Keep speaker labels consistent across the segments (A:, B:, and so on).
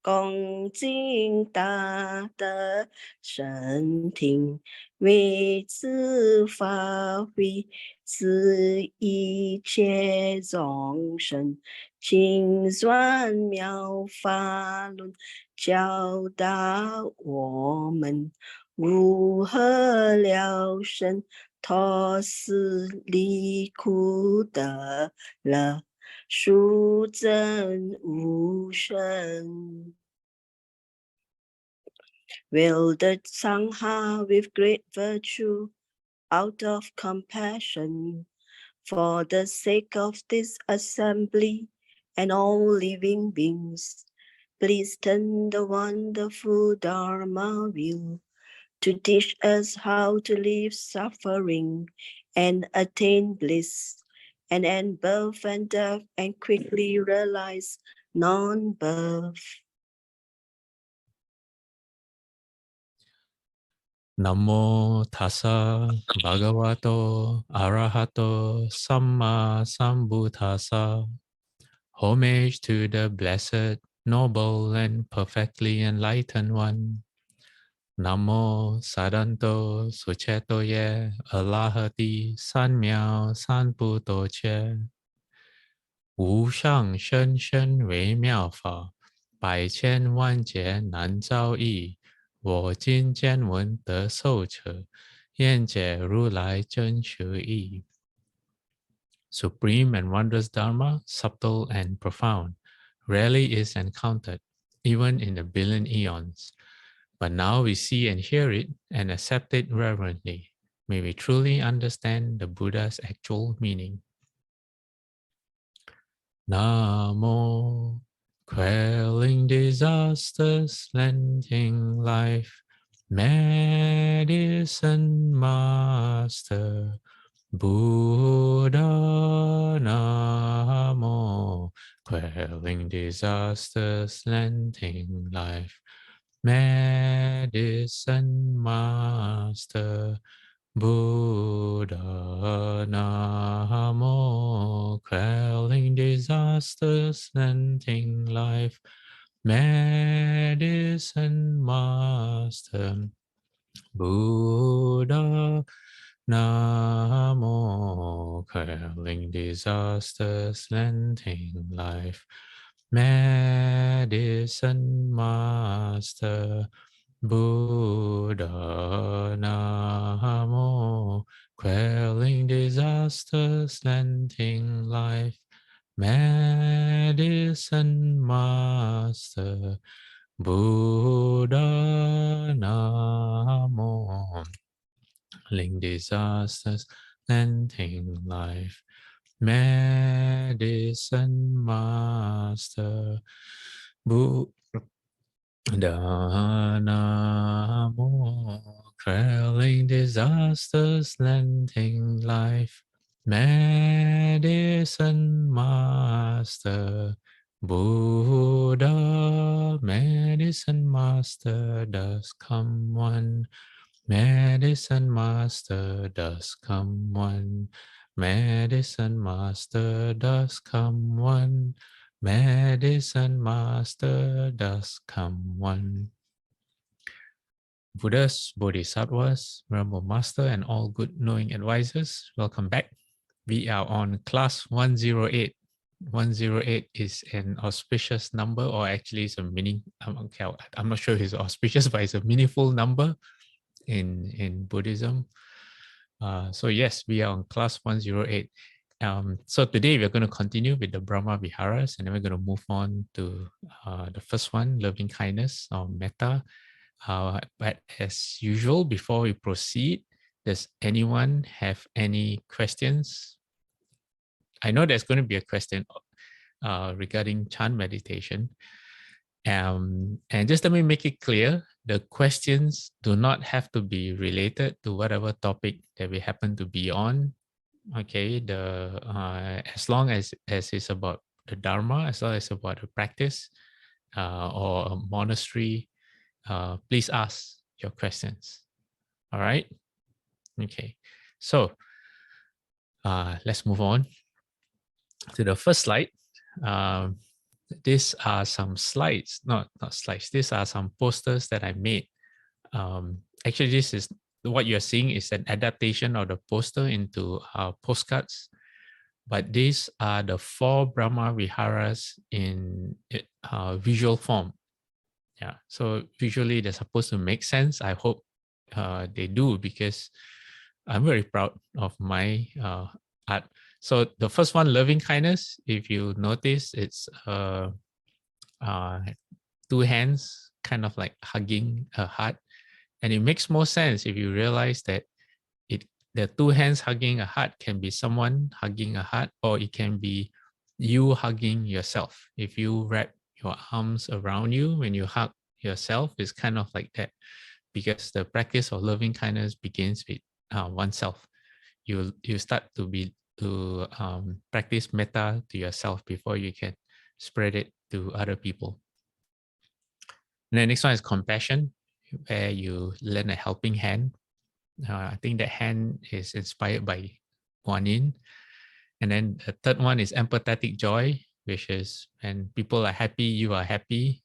A: 恭敬大德圣听，为此发挥，赐一切众生清算妙法论，教导我们如何了生脱死离苦得乐，殊真无生。Will the Sangha with great virtue, out of compassion, for the sake of this assembly and all living beings, please turn the wonderful Dharma wheel to teach us how to leave suffering and attain bliss, and end birth and death and quickly realize non-birth.
B: Namo tassa bhagavato arahato samma sambuddhassa. Homage to the blessed, noble, and perfectly enlightened one. Namo sadanto suchetoye alahati sanmiao sanputoche. Wu shang shen shen wei miao fa, bai qian wan jie nan zhao yi. 我今见闻得受持，愿解如来真实义。Supreme and wondrous Dharma, subtle and profound, rarely is encountered, even in a billion eons. But now we see and hear it and accept it reverently. May we truly understand the Buddha's actual meaning. Namo, quelling disasters, lending life, medicine master, Buddha Namo, quelling disasters, lending life, medicine master, Buddha Namo, quelling disasters, lending life, medicine master, Buddha Namo, quelling disasters, lending life, medicine master, Buddha Namo, quelling disasters, lending life, medicine master, Buddha Namo, quelling disasters, lending life, medicine master, Buddha Namo, quelling disasters, lending life, medicine master, Buddha, medicine master does come one, medicine master does come one, medicine master does come one, medicine master does come one. Buddhas, Bodhisattvas, Rainbow Master, and all good knowing advisors, welcome back. We are on class 108. 108 is an auspicious number, or actually it's a meaning. Okay, I'm not sure if it's auspicious, but it's a meaningful number in Buddhism. So yes, we are on class 108. So today we're going to continue with the Brahma Viharas, and then we're going to move on to the first one, loving kindness or metta. But as usual, before we proceed, does anyone have any questions? I know there's going to be a question regarding chant meditation. And just let me make it clear, the questions do not have to be related to whatever topic that we happen to be on. Okay, as long as it's about the Dharma, as long as it's about the practice or a monastery, please ask your questions. All right. Okay. So let's move on to the first slide. these are some slides, not slides. These are some posters that I made. Actually, this is what you're seeing is an adaptation of the poster into postcards. But these are the 4 Brahma Viharas in visual form. Yeah, so visually they're supposed to make sense. I hope they do, because I'm very proud of my art. So the first one, loving kindness, if you notice, it's 2 hands kind of like hugging a heart. And it makes more sense if you realize that the 2 hands hugging a heart can be someone hugging a heart, or it can be you hugging yourself. If you wrap your arms around you when you hug yourself, it's kind of like that, because the practice of loving kindness begins with oneself. You start to practice metta to yourself before you can spread it to other people. And the next one is compassion, where you lend a helping hand. I think that hand is inspired by Guan Yin. And then the third one is empathetic joy, which is when people are happy, you are happy.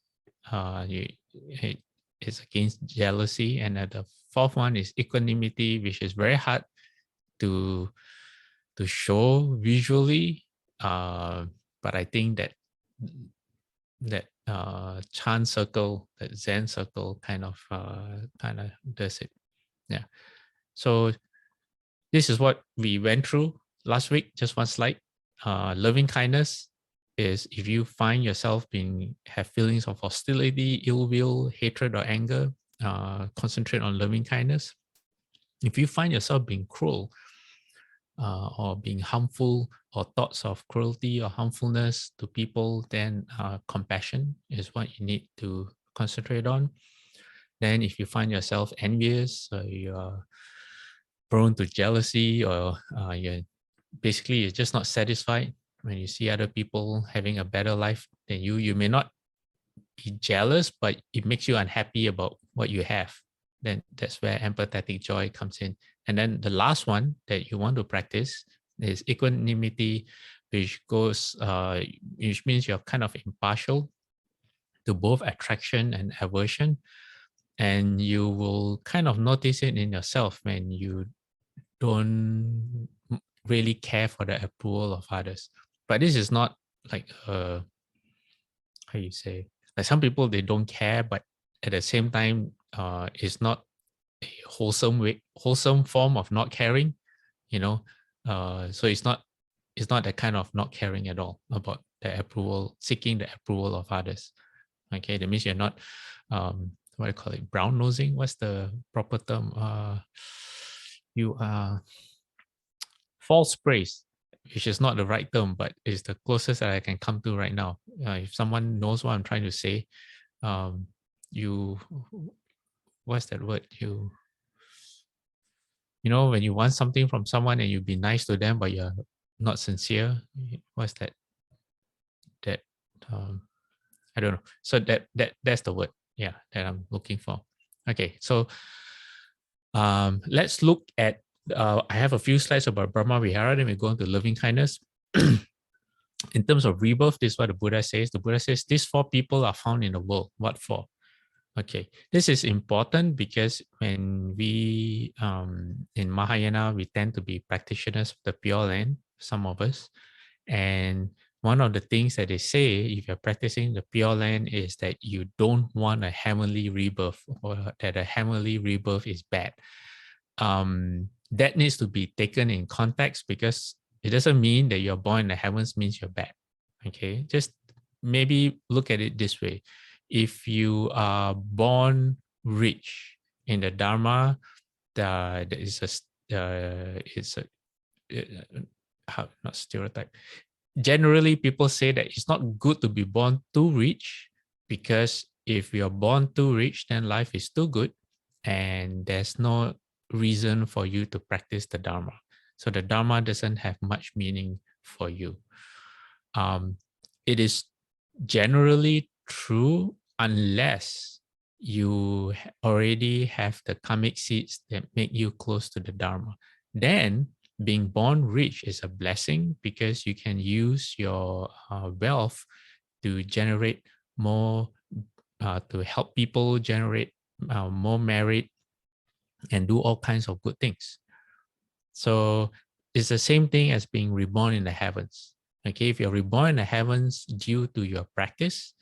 B: It's against jealousy. And the fourth one is equanimity, which is very hard to show visually. But I think that Chan circle, that Zen circle kind of does it. Yeah. So this is what we went through last week. Just one slide. Loving kindness is if you find yourself have feelings of hostility, ill will, hatred, or anger, concentrate on loving kindness. If you find yourself being cruel or being harmful, or thoughts of cruelty or harmfulness to people, then compassion is what you need to concentrate on. Then if you find yourself envious, you're prone to jealousy, or you're just not satisfied when you see other people having a better life than you may not be jealous, but it makes you unhappy about what you have. Then that's where empathetic joy comes in. And then the last one that you want to practice is equanimity, which means you're kind of impartial to both attraction and aversion. And you will kind of notice it in yourself when you don't really care for the approval of others. But this is not like how you say, like some people, they don't care, but at the same time it's not a wholesome form of not caring, so it's not that kind of not caring at all about the approval, seeking the approval of others. Okay, that means you're not what do you call it, brown nosing, what's the proper term, you are false praise, which is not the right term, but it's the closest that I can come to right now. If someone knows what I'm trying to say, you, what's that word? When you want something from someone and you be nice to them, but you're not sincere. What's that? I don't know. So that's the word, yeah, that I'm looking for. Okay, so let's look at. I have a few slides about Brahma Vihara, then we go on to loving kindness. In terms of rebirth, this is what the Buddha says. The Buddha says these 4 people are found in the world. What for? Okay, this is important because when we, in Mahayana, we tend to be practitioners of the Pure Land, some of us. And one of the things that they say, if you're practicing the Pure Land, is that you don't want a heavenly rebirth, or that a heavenly rebirth is bad. That needs to be taken in context, because it doesn't mean that you're born in the heavens means you're bad. Okay, just maybe look at it this way. If you are born rich in the Dharma, it's not stereotype. Generally, people say that it's not good to be born too rich, because if you're born too rich, then life is too good, and there's no reason for you to practice the Dharma. So the Dharma doesn't have much meaning for you. It is generally true unless you already have the karmic seeds that make you close to the Dharma. Then being born rich is a blessing, because you can use your wealth to generate more, to help people generate more merit and do all kinds of good things. So it's the same thing as being reborn in the heavens. Okay, if you're reborn in the heavens due to your practice,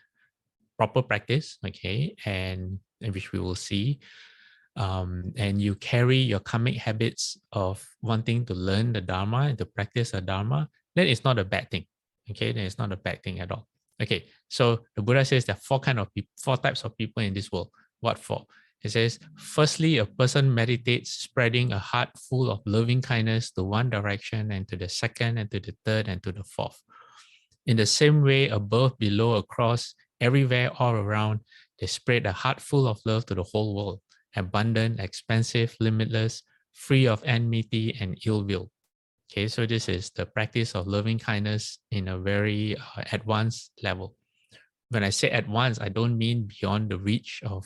B: proper practice, okay, and which we will see, and you carry your karmic habits of wanting to learn the Dharma and to practice the Dharma, then it's not a bad thing. Okay, then it's not a bad thing at all. Okay, so the Buddha says there are four types of people in this world. What for? It says, firstly, a person meditates, spreading a heart full of loving kindness to one direction and to the second and to the third and to the fourth. In the same way, above, below, across, everywhere, all around, they spread a heart full of love to the whole world, abundant, expansive, limitless, free of enmity and ill will. Okay, so this is the practice of loving kindness in a very advanced level. When I say advanced, I don't mean beyond the reach of,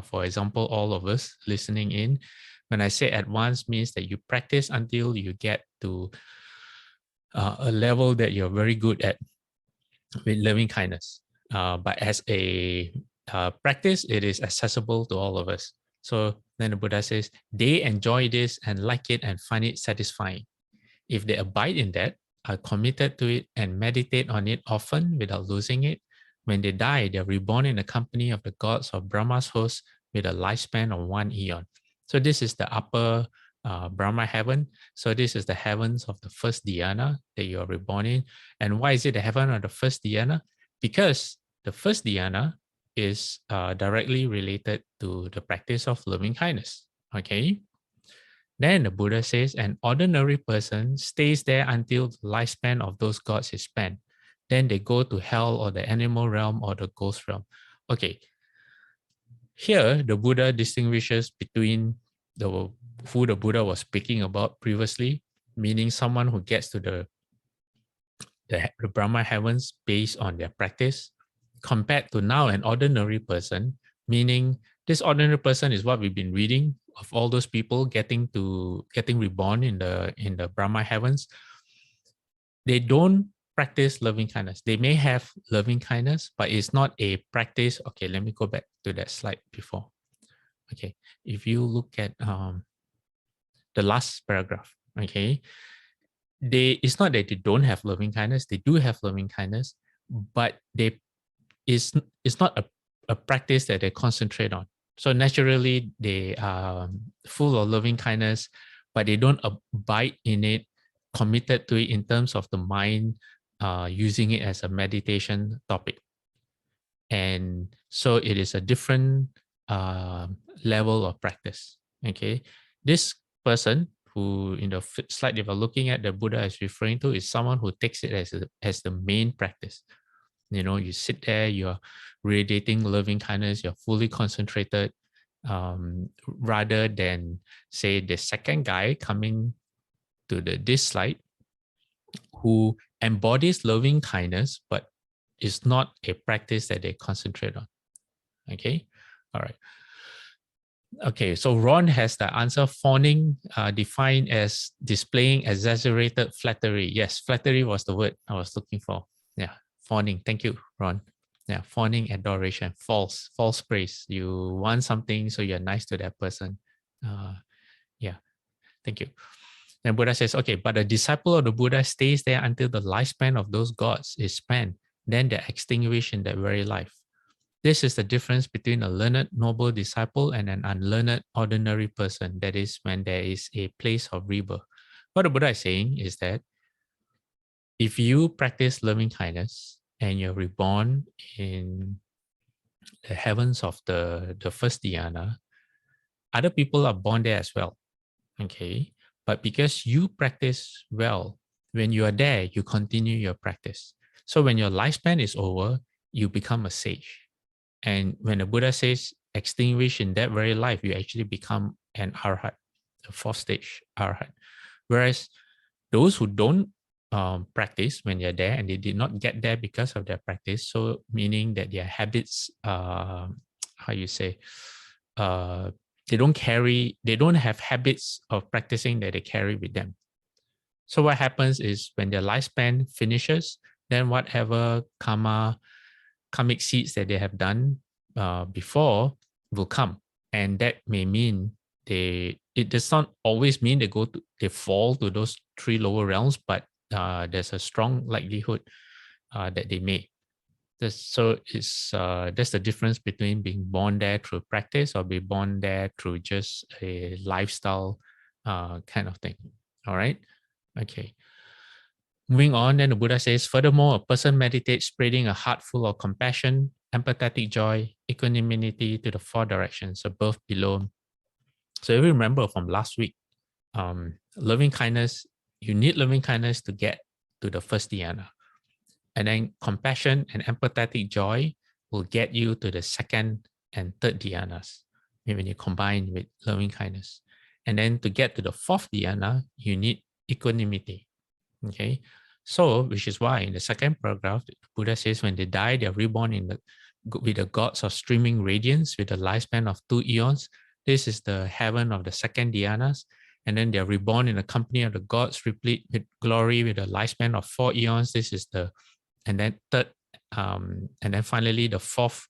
B: for example, all of us listening in. When I say advanced, means that you practice until you get to a level that you're very good at with loving kindness. But as a practice, it is accessible to all of us. So then the Buddha says, they enjoy this and like it and find it satisfying. If they abide in that, are committed to it and meditate on it often without losing it, when they die, they're reborn in the company of the gods of Brahma's host with a lifespan of 1 eon. So this is the upper Brahma heaven. So this is the heavens of the first dhyana that you are reborn in. And why is it the heaven of the first dhyana? Because the first dhyana is directly related to the practice of loving kindness. Okay. Then the Buddha says an ordinary person stays there until the lifespan of those gods is spent. Then they go to hell or the animal realm or the ghost realm. Okay. Here, the Buddha distinguishes between who the Buddha was speaking about previously, meaning someone who gets to the Brahma heavens based on their practice, compared to now an ordinary person, meaning this ordinary person is what we've been reading of all those people getting reborn in the Brahma heavens. They don't practice loving kindness. They may have loving kindness, but it's not a practice. Okay, let me go back to that slide before. Okay, if you look at the last paragraph, okay, it's not that they don't have loving kindness. They do have loving kindness, but it's not a practice that they concentrate on. So naturally, they are full of loving kindness, but they don't abide in it, committed to it in terms of the mind, using it as a meditation topic. And so it is a different level of practice. Okay, this person who in the slide they were looking at, the Buddha is referring to, is someone who takes it as the main practice. You know, you sit there, you're radiating loving kindness, you're fully concentrated, rather than say the second guy coming to this slide who embodies loving kindness, but it's not a practice that they concentrate on. Okay, all right. Okay, so Ron has the answer. Fawning, defined as displaying exaggerated flattery. Yes, flattery was the word I was looking for. Yeah, fawning. Thank you, Ron. Yeah, fawning, adoration, false praise. You want something, so you're nice to that person. Yeah, thank you. And Buddha says, okay, but a disciple of the Buddha stays there until the lifespan of those gods is spent. Then they're extinguished in that very life. This is the difference between a learned noble disciple and an unlearned ordinary person. That is when there is a place of rebirth. What the Buddha is saying is that if you practice loving kindness and you're reborn in the heavens of the first dhyana, other people are born there as well. Okay. But because you practice well, when you are there, you continue your practice. So when your lifespan is over, you become a sage. And when the Buddha says extinguish in that very life, you actually become an arhat, a fourth stage arhat. Whereas those who don't practice when they're there and they did not get there because of their practice, so meaning that their habits, they don't have habits of practicing that they carry with them. So what happens is when their lifespan finishes, then whatever karma karmic seeds that they have done before will come, and that may mean it does not always mean they fall to those 3 lower realms, but there's a strong likelihood that they may. That's the difference between being born there through practice or be born there through just a lifestyle kind of thing. All right. Okay. Moving on, then the Buddha says, furthermore, a person meditates spreading a heart full of compassion, empathetic joy, equanimity to the 4 directions, above, below. So if you remember from last week, loving kindness, you need loving kindness to get to the first dhyana. And then compassion and empathetic joy will get you to the 2nd and 3rd dhyanas when you combine with loving kindness. And then to get to the 4th dhyana, you need equanimity. Okay, so which is why in the 2nd paragraph, the Buddha says when they die, they are reborn with the gods of streaming radiance with a lifespan of 2 eons. This is the heaven of the 2nd dhyanas. And then they are reborn in the company of the gods, replete with glory with a lifespan of 4 eons. This is the, and then 3rd, and then finally the 4th,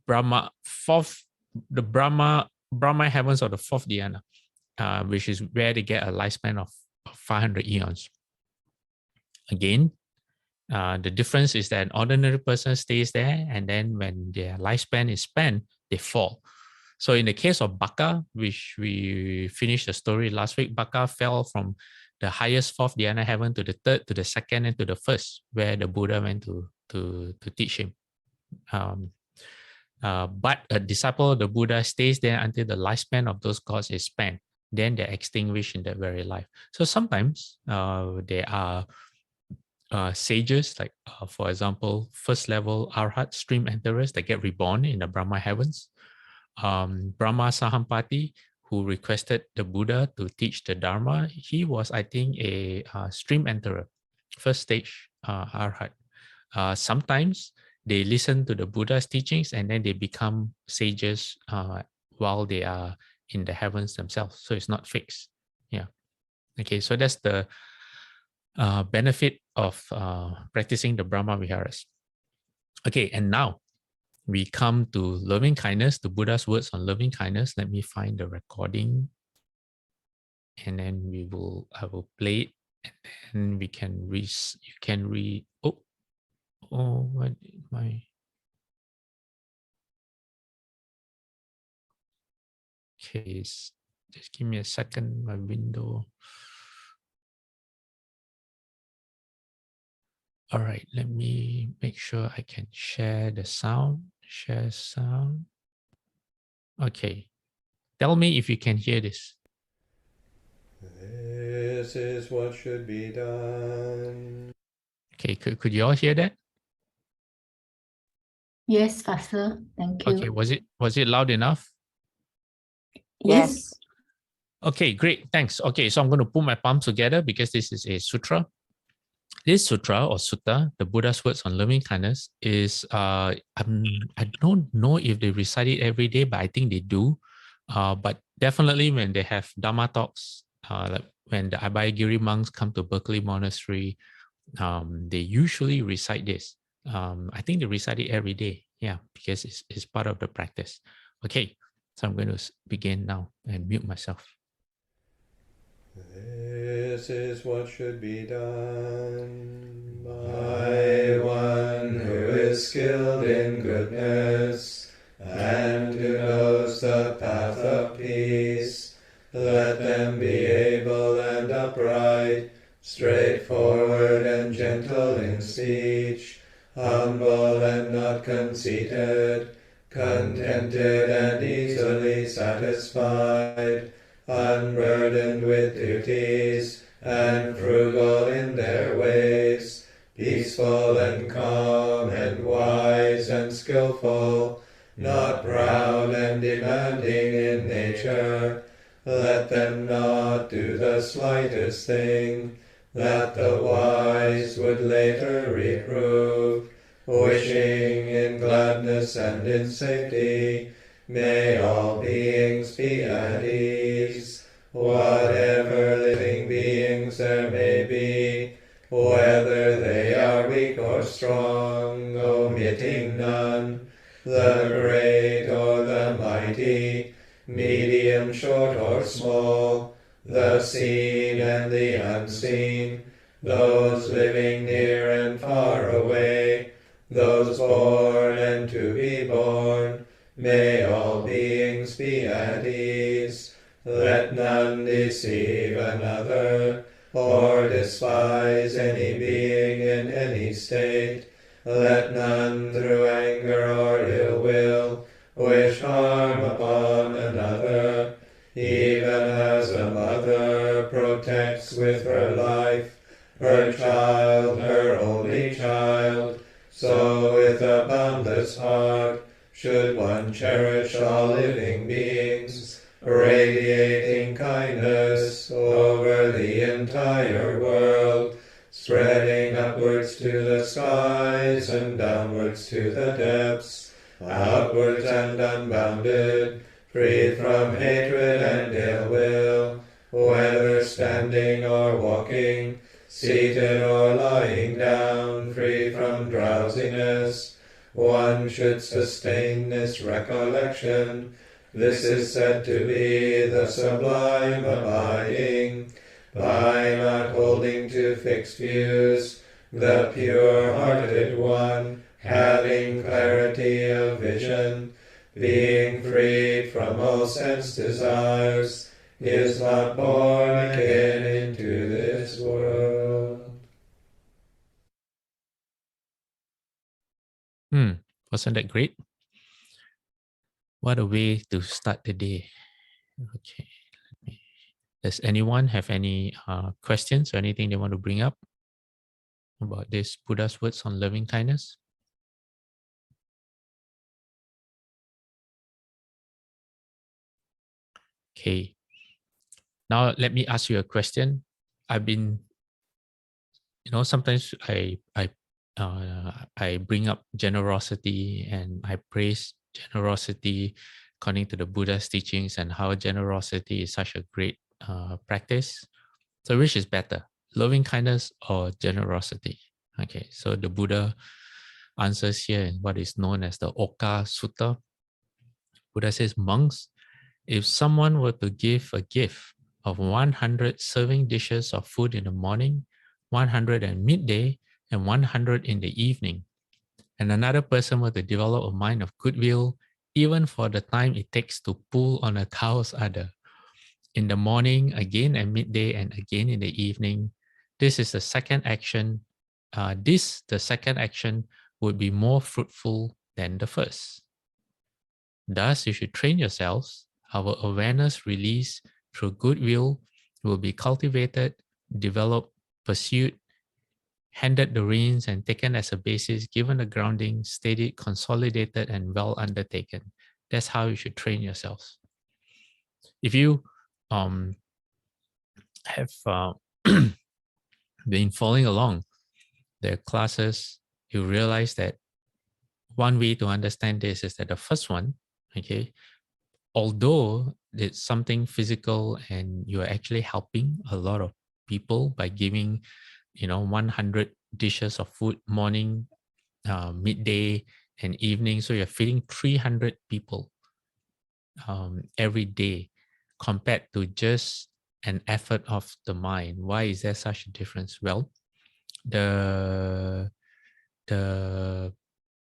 B: Brahma, 4th, the Brahma heavens of the 4th dhyana. Which is where they get a lifespan of 500 eons. Again, the difference is that an ordinary person stays there, and then when their lifespan is spent, they fall. So in the case of Baka, which we finished the story last week, Baka fell from the highest 4th dhyana heaven to the 3rd, to the 2nd, and to the 1st, where the Buddha went to teach him. But a disciple of the Buddha stays there until the lifespan of those gods is spent. Then they're extinguished in that very life. So sometimes there are sages, like for example, 1st level Arhat stream enterers that get reborn in the Brahma heavens. Brahma Sahampati, who requested the Buddha to teach the Dharma, he was, I think, a stream enterer, 1st stage Arhat. Sometimes they listen to the Buddha's teachings and then they become sages while they are in the heavens themselves. So it's not fixed. Yeah. Okay, so that's the benefit of practicing the Brahma Viharas. Okay, and now we come to loving kindness, the Buddha's words on loving kindness. Let me find the recording. And then I will play it, and then we can you can read. What did my... Okay, just give me a second, my window. All right, let me make sure I can share the sound. Share sound. Okay, tell me if you can hear this.
C: This is what should be done.
B: Okay, could you all hear that?
D: Yes, Pastor. Thank you.
B: Okay, was it loud enough?
D: Yes.
B: Okay, great, thanks. Okay, so I'm going to put my palms together because this is a sutra. This sutra or sutta, the Buddha's words on loving kindness, is I don't know if they recite it every day, but I think they do. But definitely when they have Dharma talks, like when the Abhayagiri monks come to Berkeley Monastery, they usually recite this. I think they recite it every day, yeah, because it's part of the practice. Okay, so I'm going to begin now and mute myself.
C: This is what should be done by one who is skilled in goodness and who knows the path of peace. Let them be able and upright, straightforward and gentle in speech, humble and not conceited, contented and easily satisfied, unburdened with duties, and frugal in their ways, peaceful and calm, and wise and skillful, not proud and demanding in nature. Let them not do the slightest thing that the wise would later reprove, wishing in gladness and in safety. May all beings be at ease, whatever living beings there may be, whether they are weak or strong, omitting none, the great or the mighty, medium, short or small, the seen and the unseen, those living near and far away, those born and to be born, may all beings be at ease. Let none deceive another, or despise any being in any state. Let none through anger or ill will wish harm upon another, even as a mother protects with her life her child, her only child, so with a boundless heart should one cherish all living beings, radiating kindness over the entire world, spreading upwards to the skies and downwards to the depths, outwards and unbounded, free from hatred and ill will, whether standing or walking, seated or lying down, free from drowsiness. One should sustain this recollection. This is said to be the sublime abiding. By not holding to fixed views, the pure-hearted one, having clarity of vision, being freed from all sense desires, is not born again into this world.
B: Wasn't that great? What a way to start the day. Okay. Does anyone have any questions or anything they want to bring up about this Buddha's words on loving kindness? Okay. Now let me ask you a question. I've been, sometimes I bring up generosity and I praise generosity according to the Buddha's teachings and how generosity is such a great practice. So which is better, loving kindness or generosity? Okay, so the Buddha answers here in what is known as the Oka Sutra. Buddha says, monks, if someone were to give a gift of 100 serving dishes of food in the morning, 100 at midday, and 100 in the evening, and another person were to develop a mind of goodwill, even for the time it takes to pull on a cow's udder, in the morning, again at midday, and again in the evening, this is the second action. The second action would be more fruitful than the first. Thus, you should train yourselves. Our awareness released through goodwill will be cultivated, developed, pursued, handed the reins and taken as a basis, given a grounding, steady, consolidated, and well undertaken. That's how you should train yourselves. If you have been following along the classes, you realize that one way to understand this is that the first one, okay, although it's something physical and you're actually helping a lot of people by giving 100 dishes of food morning, midday, and evening, so you're feeding 300 people every day, compared to just an effort of the mind. Why is there such a difference? Well, the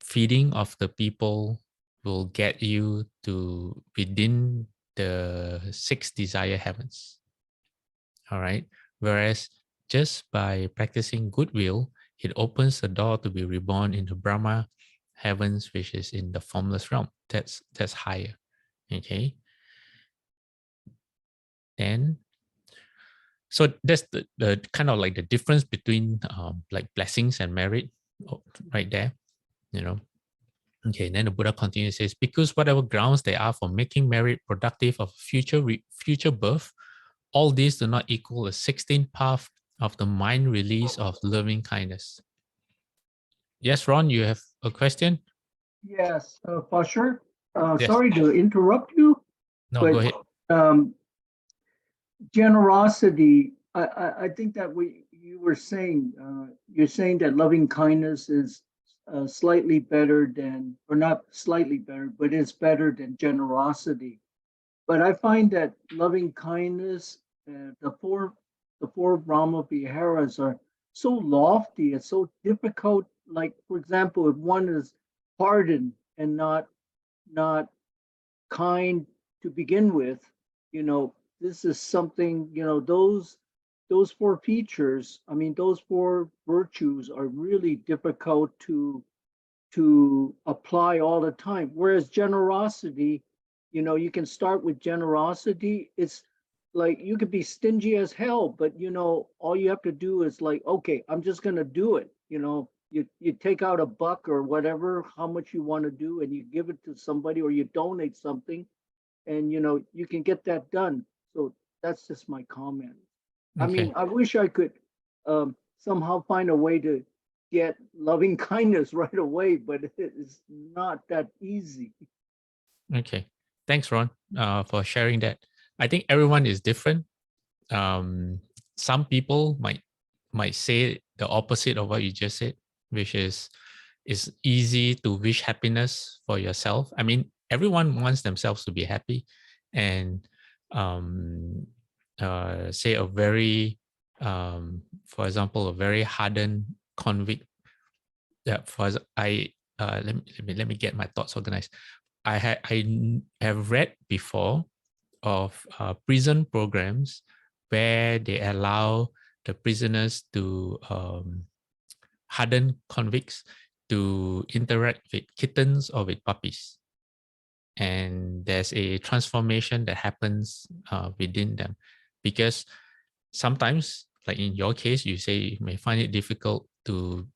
B: feeding of the people will get you to within the 6 desire heavens. All right. Whereas just by practicing goodwill, it opens the door to be reborn in the Brahma heavens, which is in the formless realm. That's higher. Okay. Then, so that's the kind of like the difference between like blessings and merit right there, Okay, then the Buddha continues, says, because whatever grounds there are for making merit productive of future birth, all these do not equal the 16th path of the mind release of loving kindness. Yes, Ron, you have a question?
E: Yes, for sure.
B: Yes.
E: Sorry to interrupt you.
B: No,
E: but,
B: go ahead.
E: Generosity, I think that you were saying, you're saying that loving kindness is slightly better than, or not slightly better, but it's better than generosity. But I find that loving kindness, the four Brahma Viharas are so lofty. It's so difficult. Like, for example, if one is hardened and not kind to begin with, this is something, those four features, I mean, those four virtues are really difficult to apply all the time. Whereas generosity, you can start with generosity. It's like you could be stingy as hell, but all you have to do is like, okay, I'm just gonna do it. You take out a buck or whatever, how much you want to do, and you give it to somebody or you donate something, and you can get that done. So that's just my comment. I mean, I wish I could somehow find a way to get loving kindness right away, but it's not that easy.
B: Okay. Thanks, Ron, for sharing that. I think everyone is different. Some people might say the opposite of what you just said, which is it's easy to wish happiness for yourself. I mean, everyone wants themselves to be happy, and say a very, for example, a very hardened convict. That let me get my thoughts organized. I have read before of prison programs where they allow the prisoners to hardened convicts to interact with kittens or with puppies. And there's a transformation that happens within them. Because sometimes, like in your case, you say you may find it difficult to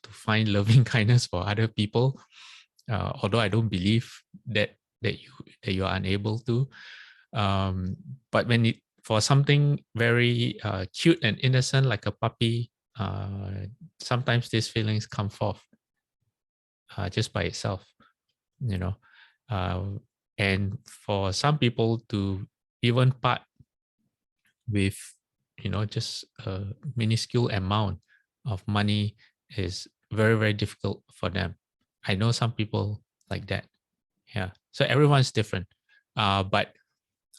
B: find loving kindness for other people. Although I don't believe that you are unable to. But when for something very cute and innocent like a puppy, sometimes these feelings come forth just by itself, and for some people to even part with, just a minuscule amount of money is very, very difficult for them. I know some people like that. Yeah. So everyone's different. But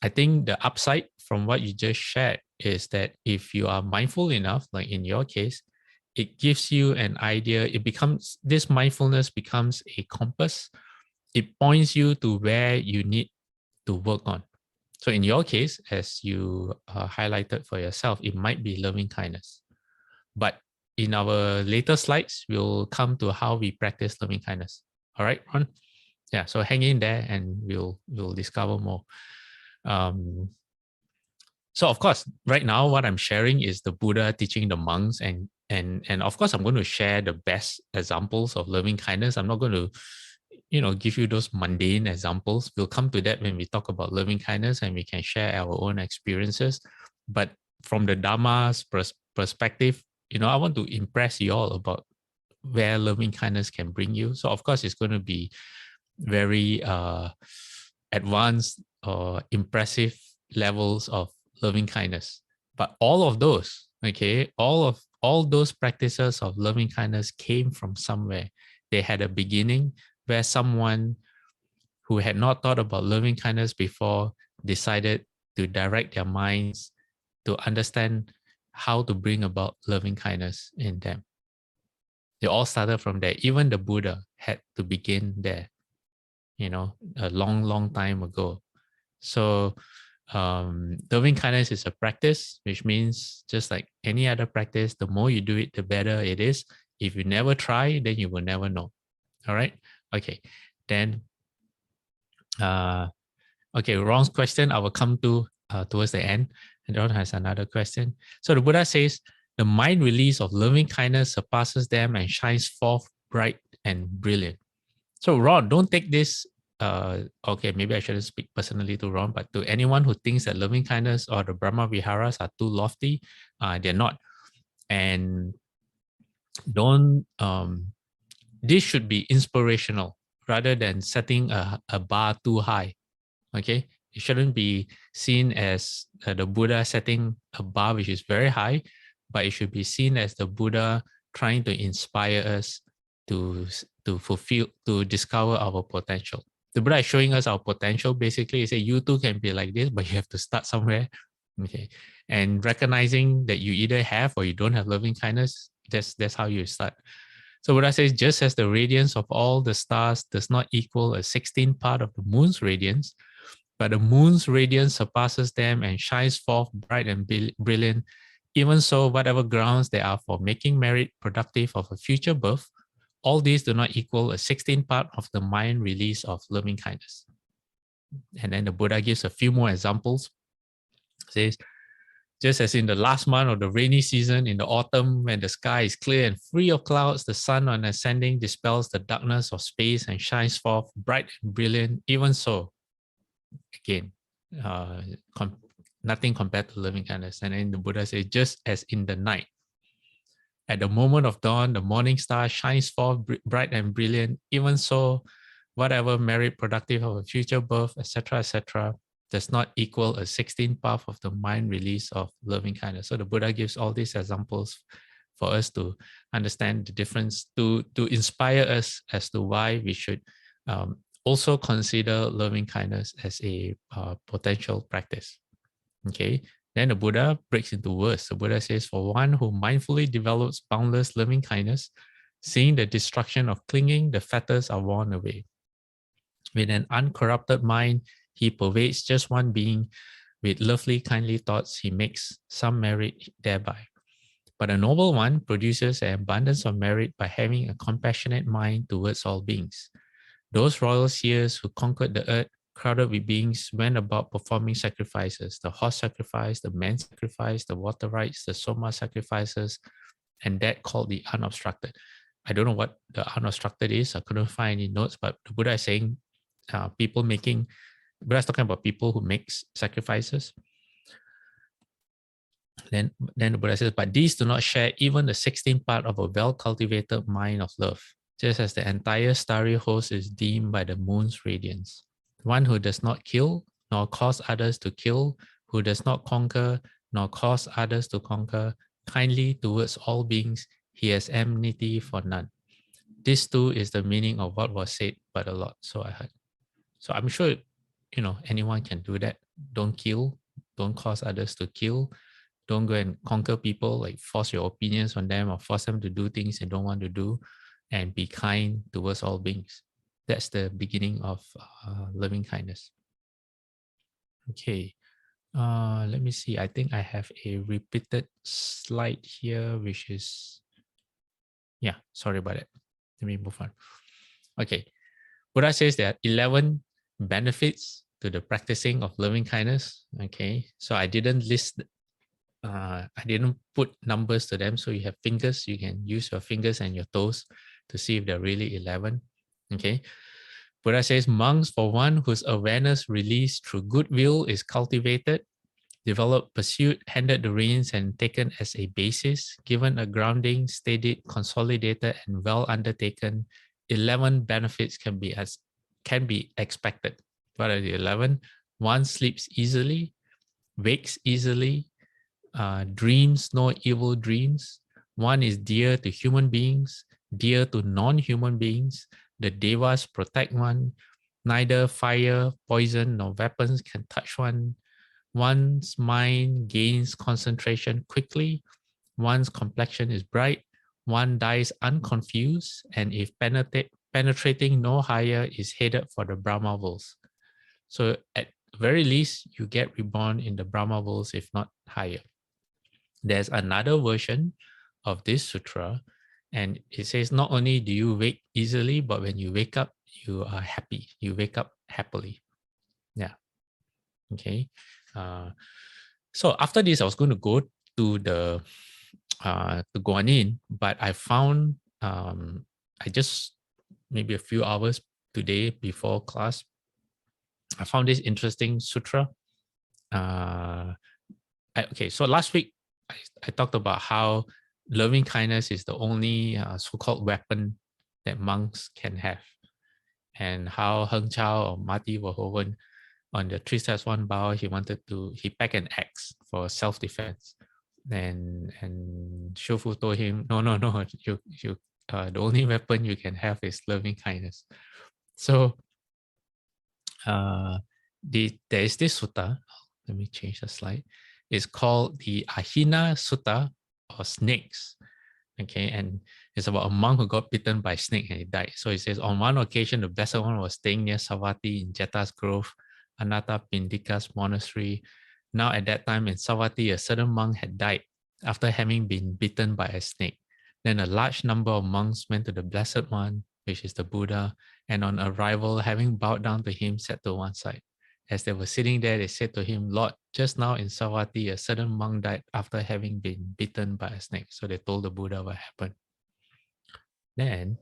B: I think the upside from what you just shared is that if you are mindful enough, like in your case, it gives you an idea. This mindfulness becomes a compass. It points you to where you need to work on. So in your case, as you highlighted for yourself, it might be loving kindness. But in our later slides, we'll come to how we practice loving kindness. All right, Ron? Yeah, so hang in there and we'll discover more. So of course, right now, what I'm sharing is the Buddha teaching the monks, and of course, I'm going to share the best examples of loving kindness. I'm not going to, give you those mundane examples. We'll come to that when we talk about loving kindness, and we can share our own experiences. But from the Dharma's perspective, I want to impress you all about where loving kindness can bring you. So of course, it's going to be very advanced or impressive levels of loving kindness. But all of those, all those practices of loving kindness came from somewhere. They had a beginning where someone who had not thought about loving kindness before decided to direct their minds to understand how to bring about loving kindness in them. They all started from there. Even the Buddha had to begin there, a long, long time ago. So loving kindness is a practice, which means just like any other practice, the more you do it, the better it is. If you never try, then you will never know. All right. Okay. Then, Ron's question, I will come to towards the end. And Ron has another question. So the Buddha says, the mind release of loving kindness surpasses them and shines forth bright and brilliant. So Ron, don't take this. Maybe I shouldn't speak personally to Ron, but to anyone who thinks that loving kindness or the Brahma Viharas are too lofty, they're not. And don't. This should be inspirational rather than setting a bar too high. Okay, it shouldn't be seen as the Buddha setting a bar which is very high, but it should be seen as the Buddha trying to inspire us to discover our potential. The Buddha is showing us our potential. Basically, he said, you too can be like this, but you have to start somewhere. Okay. And recognizing that you either have or you don't have loving kindness, that's how you start. So Buddha says, just as the radiance of all the stars does not equal a 16th part of the moon's radiance, but the moon's radiance surpasses them and shines forth bright and brilliant, even so, whatever grounds there are for making merit productive of a future birth, all these do not equal a 16th part of the mind release of loving kindness. And then the Buddha gives a few more examples. It says, just as in the last month of the rainy season, in the autumn, when the sky is clear and free of clouds, the sun on ascending dispels the darkness of space and shines forth bright and brilliant, even so, again, nothing compared to loving kindness. And then the Buddha says, just as in the night, at the moment of dawn, the morning star shines forth bright and brilliant, even so, whatever merit productive of a future birth, etc., does not equal a 16th path of the mind release of loving kindness. So the Buddha gives all these examples for us to understand the difference, to inspire us as to why we should also consider loving kindness as a potential practice. Okay, then the Buddha breaks into words. The Buddha says, for one who mindfully develops boundless loving kindness, seeing the destruction of clinging, the fetters are worn away. With an uncorrupted mind, he pervades just one being. With lovely, kindly thoughts, he makes some merit thereby. But a noble one produces an abundance of merit by having a compassionate mind towards all beings. Those royal seers who conquered the earth, crowded with beings, went about performing sacrifices, the horse sacrifice, the man sacrifice, the water rites, the soma sacrifices, and that called the unobstructed. I don't know what the unobstructed is. I couldn't find any notes, but the Buddha is saying Buddha's talking about people who make sacrifices. Then the Buddha says, but these do not share even the 16th part of a well-cultivated mind of love, just as the entire starry host is dimmed by the moon's radiance. One who does not kill, nor cause others to kill, who does not conquer, nor cause others to conquer, kindly towards all beings, he has enmity for none. This too is the meaning of what was said by the Lord, so I heard. So I'm sure, anyone can do that. Don't kill, don't cause others to kill, don't go and conquer people, like force your opinions on them or force them to do things they don't want to do, and be kind towards all beings. That's the beginning of loving kindness. Okay, let me see. I think I have a repeated slide here, which is, yeah, sorry about it. Let me move on. Okay, Buddha says there are 11 benefits to the practicing of loving kindness. Okay, so I didn't list, I didn't put numbers to them. So you have fingers, you can use your fingers and your toes to see if they're really 11. Okay, Buddha says, monks, for one whose awareness released through goodwill is cultivated, developed, pursued, handed the reins and taken as a basis, given a grounding, steadied, consolidated, and well undertaken, 11 benefits can be expected. What are the 11? One sleeps easily, wakes easily, dreams no evil dreams. One is dear to human beings, dear to non-human beings. The devas protect one. Neither fire, poison, nor weapons can touch one. One's mind gains concentration quickly. One's complexion is bright. One dies unconfused, and if penetrating no higher, is headed for the Brahma worlds. So at very least, you get reborn in the Brahma worlds, if not higher. There's another version of this sutra, and it says not only do you wake easily, but when you wake up, you are happy. You wake up happily. Yeah. Okay. So after this, I was going to go to the to Guanyin, but I found I just maybe a few hours today before class, I found this interesting sutra. Okay, so last week I talked about how loving kindness is the only so-called weapon that monks can have, and how Heng Chao or Marty Verhoeven on the 3 steps 1 bow, he packed an axe for self-defense. And Shofu told him, no, you the only weapon you can have is loving kindness. So there is this sutta. Let me change the slide. It's called the Ahina Sutta, or snakes. Okay, and it's about a monk who got bitten by a snake and he died. So it says, on one occasion, the Blessed One was staying near Savatthi in Jeta's Grove, Anatta Pindika's monastery. Now at that time in Savatthi, a certain monk had died after having been bitten by a snake. Then a large number of monks went to the Blessed One, which is the Buddha, and on arrival, having bowed down to him, sat to one side. As they were sitting there, they said to him, Lord, just now in Savatthi, a certain monk died after having been bitten by a snake. So they told the Buddha what happened. Then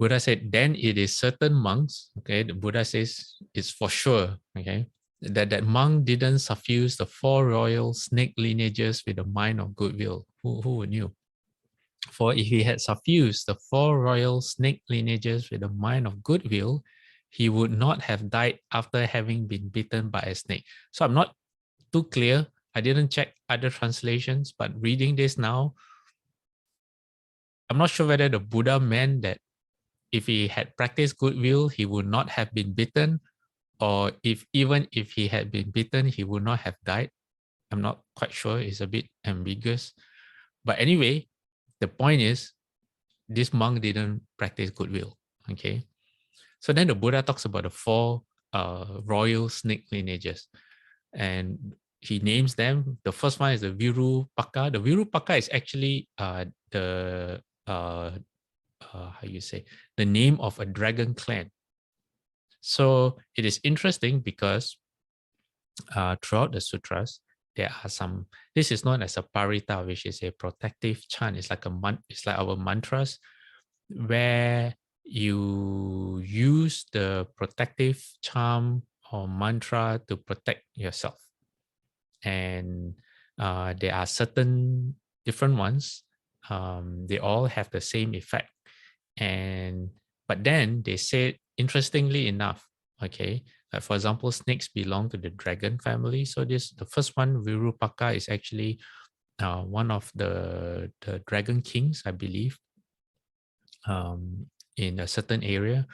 B: Buddha said, then it is certain monks, okay, the Buddha says it's for sure, okay, that monk didn't suffuse the 4 royal snake lineages with the mind of goodwill. Who would knew? For if he had suffused the 4 royal snake lineages with the mind of goodwill, he would not have died after having been bitten by a snake. So I'm not too clear. I didn't check other translations, but reading this now, I'm not sure whether the Buddha meant that if he had practiced goodwill, he would not have been bitten, or even if he had been bitten, he would not have died. I'm not quite sure. It's a bit ambiguous. But anyway, the point is, this monk didn't practice goodwill. Okay. So then the Buddha talks about the 4 royal snake lineages, and he names them. The first one is the Virupaka. The Virupaka is actually the the name of a dragon clan. So it is interesting because throughout the sutras, there are some. This is known as a parita, which is a protective chant. It's like it's like our mantras, where you use the protective charm or mantra to protect yourself. And there are certain different ones. They all have the same effect. But then they say, interestingly enough, okay, for example, snakes belong to the dragon family. So the first one, Virupaka, is actually one of the dragon kings, I believe, in a certain area.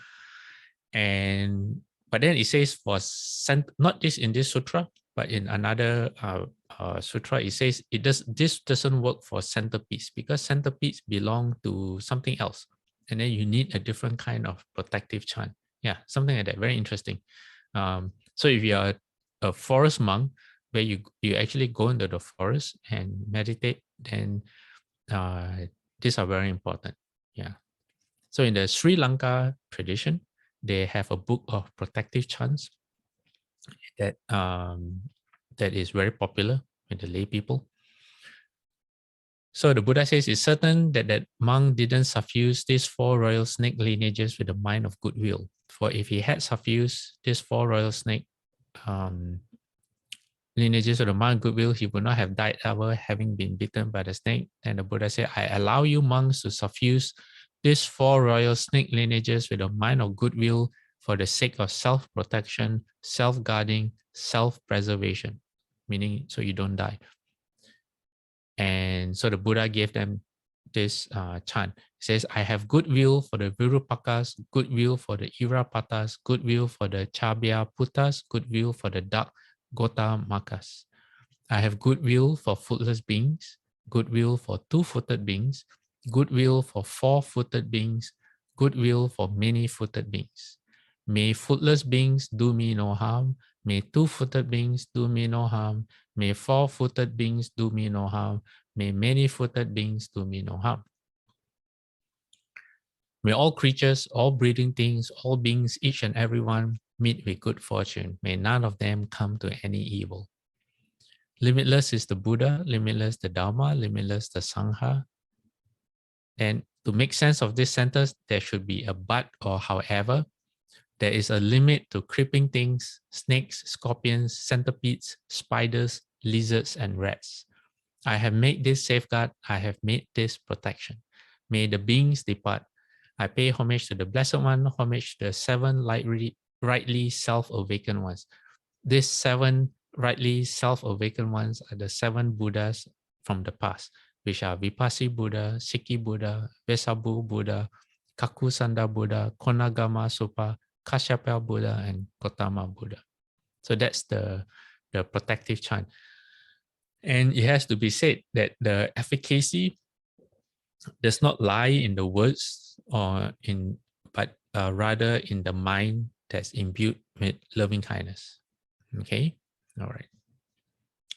B: But then it says not this in this sutra, but in another sutra, it says this doesn't work for centipedes, because centipedes belong to something else, and then you need a different kind of protective chant. Yeah, something like that. Very interesting. So if you are a forest monk, where you actually go into the forest and meditate, then these are very important. Yeah. So in the Sri Lanka tradition, they have a book of protective chants that is very popular with the lay people. So the Buddha says it's certain that monk didn't suffuse these 4 royal snake lineages with the mind of goodwill. For if he had suffused these 4 royal snake lineages with the mind of goodwill, he would not have died ever having been bitten by the snake. And the Buddha said, I allow you monks to suffuse these 4 royal snake lineages with a mind of goodwill for the sake of self-protection, self-guarding, self-preservation, meaning so you don't die. And so the Buddha gave them this chant. It says, I have goodwill for the Virupakas, goodwill for the Irapatas, goodwill for the Chabya Putas, goodwill for the dark Gota Makas. I have goodwill for footless beings, goodwill for 2-footed beings, goodwill for 4-footed beings, goodwill for many-footed beings. May footless beings do me no harm. May 2-footed beings do me no harm. May 4-footed beings do me no harm. May many-footed beings do me no harm. May all creatures, all breathing things, all beings, each and every one, meet with good fortune. May none of them come to any evil. Limitless is the Buddha, limitless the Dharma, limitless the Sangha. And to make sense of this sentence, there should be a but or however. There is a limit to creeping things, snakes, scorpions, centipedes, spiders, lizards, and rats. I have made this safeguard, I have made this protection. May the beings depart. I pay homage to the Blessed One, homage to the 7 rightly self-awakened ones. These 7 rightly self-awakened ones are the 7 Buddhas from the past, which are Vipassi Buddha, Sikhi Buddha, Vesabu Buddha, Kakusanda Buddha, Konagama Sopa, Kashyapa Buddha, and Gautama Buddha. So that's the protective chant. And it has to be said that the efficacy does not lie in the words but rather in the mind that's imbued with loving kindness. Okay, all right.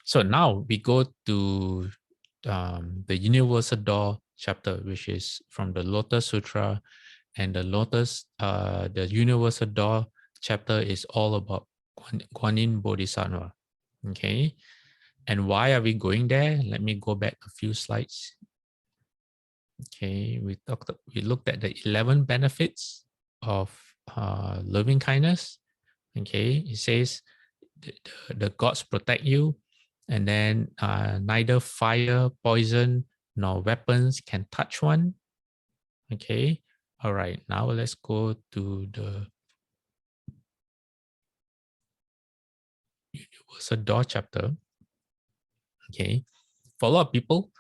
B: So now we go to the Universal Door chapter, which is from the Lotus Sutra, and the Universal Door chapter is all about Guanyin Bodhisattva. Okay, and why are we going there? Let me go back a few slides. Okay, we looked at the 11 benefits of loving kindness. Okay, it says the gods protect you, and then neither fire, poison, nor weapons can touch one. Okay, all right, now let's go to the Universal Door chapter. Okay, for a lot of people,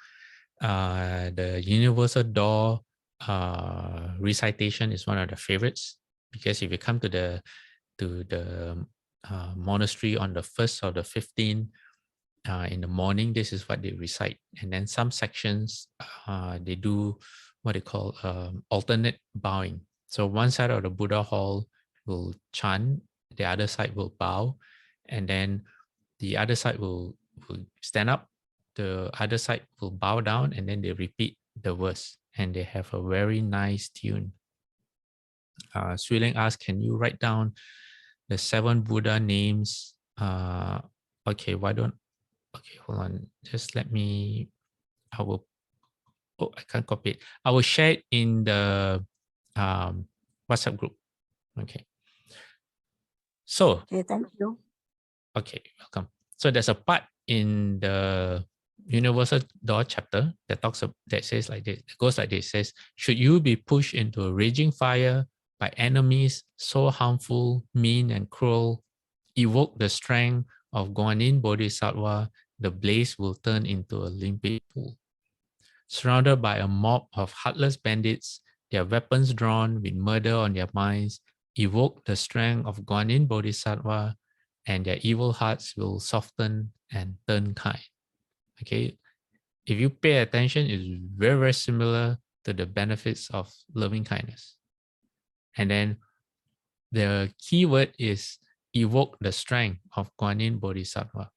B: the Universal Door recitation is one of the favorites, because if you come to the monastery on the 1st or the 15th in the morning, this is what they recite. And then some sections, they do what they call alternate bowing. So one side of the Buddha hall will chant, the other side will bow, and then the other side will stand up, the other side will bow down, and then they repeat the verse. And they have a very nice tune. Sui Ling asked, can you write down the 7 Buddha names? Okay, hold on. Just let me, I can't copy it. I will share it in the WhatsApp group. Okay. So,
A: Okay, thank you.
B: okay, welcome. So there's a part in the Universal Door chapter that says like this, it goes like this, says, should you be pushed into a raging fire by enemies so harmful, mean, and cruel, evoke the strength of Guanyin Bodhisattva, the blaze will turn into a limpid pool. Surrounded by a mob of heartless bandits, their weapons drawn with murder on their minds, evoke the strength of Guanyin Bodhisattva, and their evil hearts will soften and turn kind. Okay, if you pay attention, it's very, very similar to the benefits of loving kindness. And then the key word is evoke the strength of Guanyin Bodhisattva.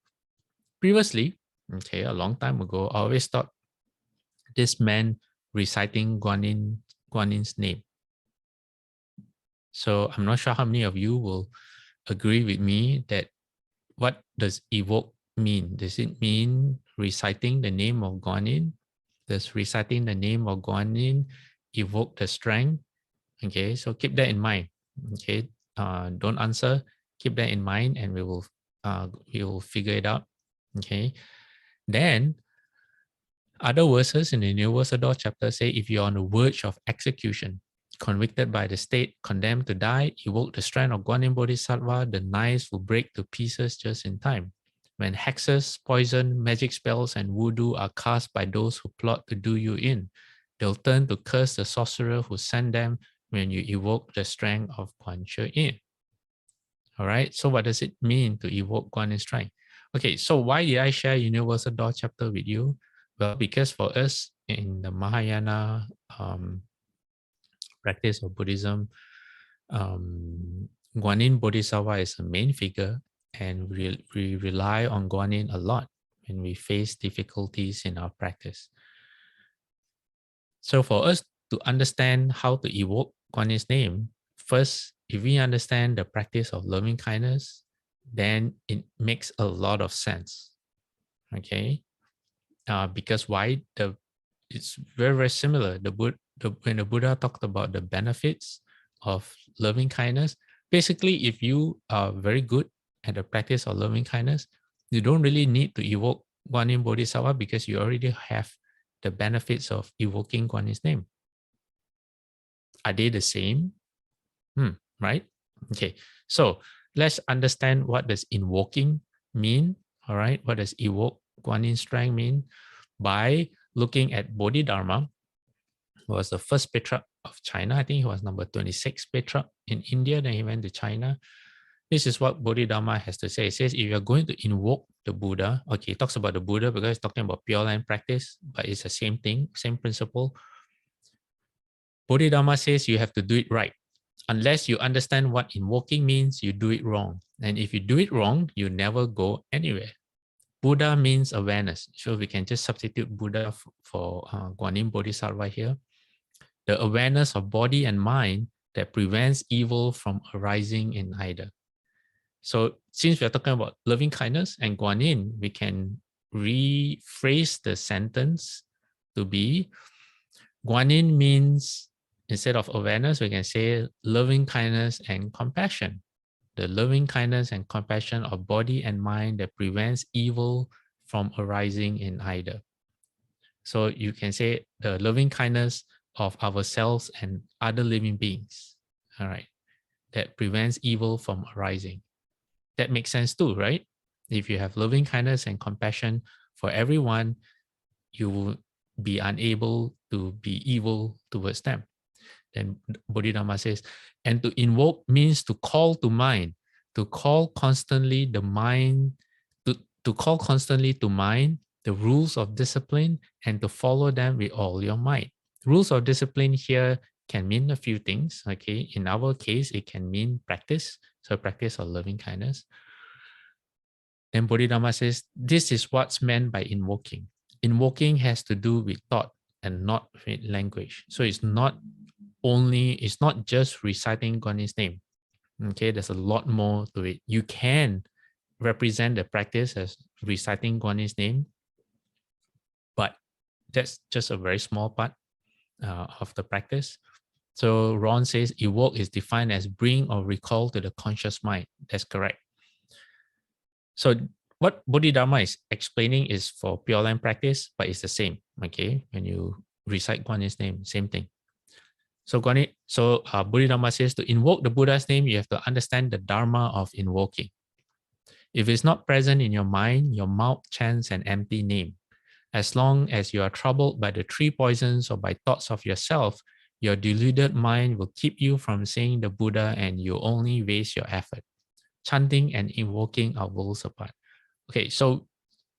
B: Previously, okay, a long time ago, I always thought this meant reciting Guanin's name. So I'm not sure how many of you will agree with me that what does evoke mean? Does it mean reciting the name of Guanyin? Does reciting the name of Guanyin evoke the strength? Okay, so keep that in mind. Okay, don't answer. Keep that in mind, and we will figure it out. Okay, then other verses in the Universal Door chapter say, if you're on the verge of execution, convicted by the state, condemned to die, evoke the strength of Guanyin Bodhisattva, the knives will break to pieces just in time. When hexes, poison, magic spells, and voodoo are cast by those who plot to do you in, they'll turn to curse the sorcerer who sent them when you evoke the strength of Guan Che. All right, so what does it mean to evoke Guanyin strength? Okay, so why did I share Universal Door chapter with you? Well, because for us in the Mahayana practice of Buddhism, Guanyin Bodhisattva is a main figure, and we rely on Guanyin a lot when we face difficulties in our practice. So for us to understand how to evoke Guanyin's name, first, if we understand the practice of loving kindness, then it makes a lot of sense. Okay, because why? It's very, very similar. When the Buddha talked about the benefits of loving kindness, basically, if you are very good at the practice of loving kindness, you don't really need to evoke Guanyin Bodhisattva because you already have the benefits of evoking Guanyin's name. Are they the same? Right? Okay, so let's understand what does invoking mean? All right, what does evoke Guanyin strength mean? By looking at Bodhidharma, who was the first patriarch of China. I think he was number 26 patriarch in India. Then he went to China. This is what Bodhidharma has to say. It says, if you're going to invoke the Buddha, okay, it talks about the Buddha because it's talking about Pure Land practice, but it's the same thing, same principle. Bodhidharma says you have to do it right. Unless you understand what invoking means, you do it wrong. And if you do it wrong, you never go anywhere. Buddha means awareness. So we can just substitute Buddha for Guanyin Bodhisattva here. The awareness of body and mind that prevents evil from arising in either. So since we are talking about loving kindness and Guanyin, we can rephrase the sentence to be, Guanyin means, instead of awareness, we can say loving kindness and compassion. The loving kindness and compassion of body and mind that prevents evil from arising in either. So you can say the loving kindness of ourselves and other living beings, all right, that prevents evil from arising. That makes sense too, right? If you have loving kindness and compassion for everyone, you will be unable to be evil towards them. Then Bodhidharma says, and to invoke means to call to mind, to call constantly the mind, to call constantly to mind the rules of discipline and to follow them with all your might. Rules of discipline here can mean a few things. Okay, in our case, it can mean practice. So practice of loving kindness. Then Bodhidharma says, this is what's meant by invoking. Invoking has to do with thought and not with language. So it's not just reciting Guanyin's name. Okay, there's a lot more to it. You can represent the practice as reciting Guanyin's name, but that's just a very small part of the practice. So Ron says evoke is defined as bring or recall to the conscious mind. That's correct. So what Bodhidharma is explaining is for Pure Land practice, but it's the same. Okay, when you recite Guanyin's name, same thing. So Bodhidharma says to invoke the Buddha's name, you have to understand the Dharma of invoking. If it's not present in your mind, your mouth chants an empty name. As long as you are troubled by the three poisons or by thoughts of yourself, your deluded mind will keep you from seeing the Buddha and you only waste your effort. Chanting and invoking are worlds apart. Okay, so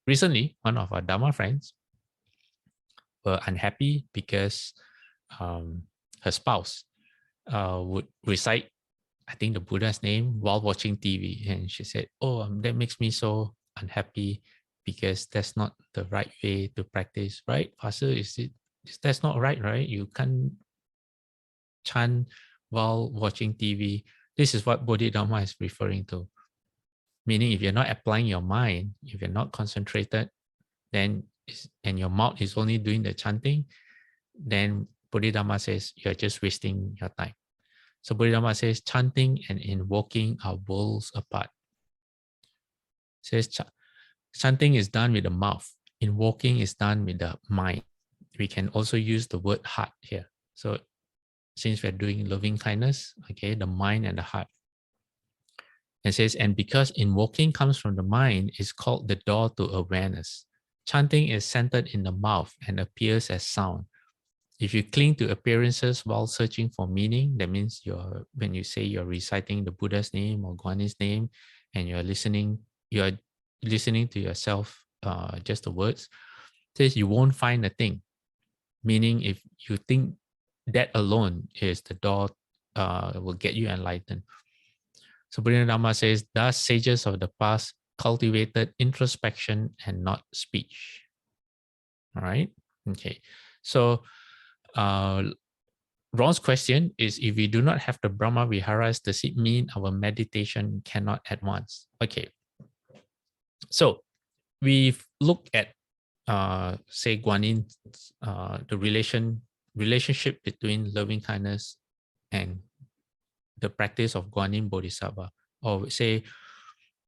B: recently, one of our Dharma friends were unhappy because her spouse would recite, I think, the Buddha's name while watching TV. And she said, oh, that makes me so unhappy because that's not the right way to practice, right? Pastor, that's not right, right? You can't chant while watching TV. This is what Bodhidharma is referring to. Meaning if you're not applying your mind, if you're not concentrated, then and your mouth is only doing the chanting, then Bodhidharma says you're just wasting your time. So Bodhidharma says chanting and invoking are worlds apart. It says chanting is done with the mouth. Invoking is done with the mind. We can also use the word heart here. So since we're doing loving kindness, okay, the mind and the heart. It says, and because invoking comes from the mind, it's called the door to awareness. Chanting is centered in the mouth and appears as sound. If you cling to appearances while searching for meaning, that means when you say you're reciting the Buddha's name or Guanyin's name, and you're listening to yourself, just the words, it says you won't find a thing. Meaning, if you think that alone is the door, will get you enlightened. So Bodhidharma says, thus sages of the past cultivated introspection and not speech. All right. Okay. So Ron's question is, if we do not have the Brahma Viharas, does it mean our meditation cannot advance? Okay. So we've looked at, say, Guanyin, the relationship between loving kindness and the practice of Guanyin Bodhisattva. Or say,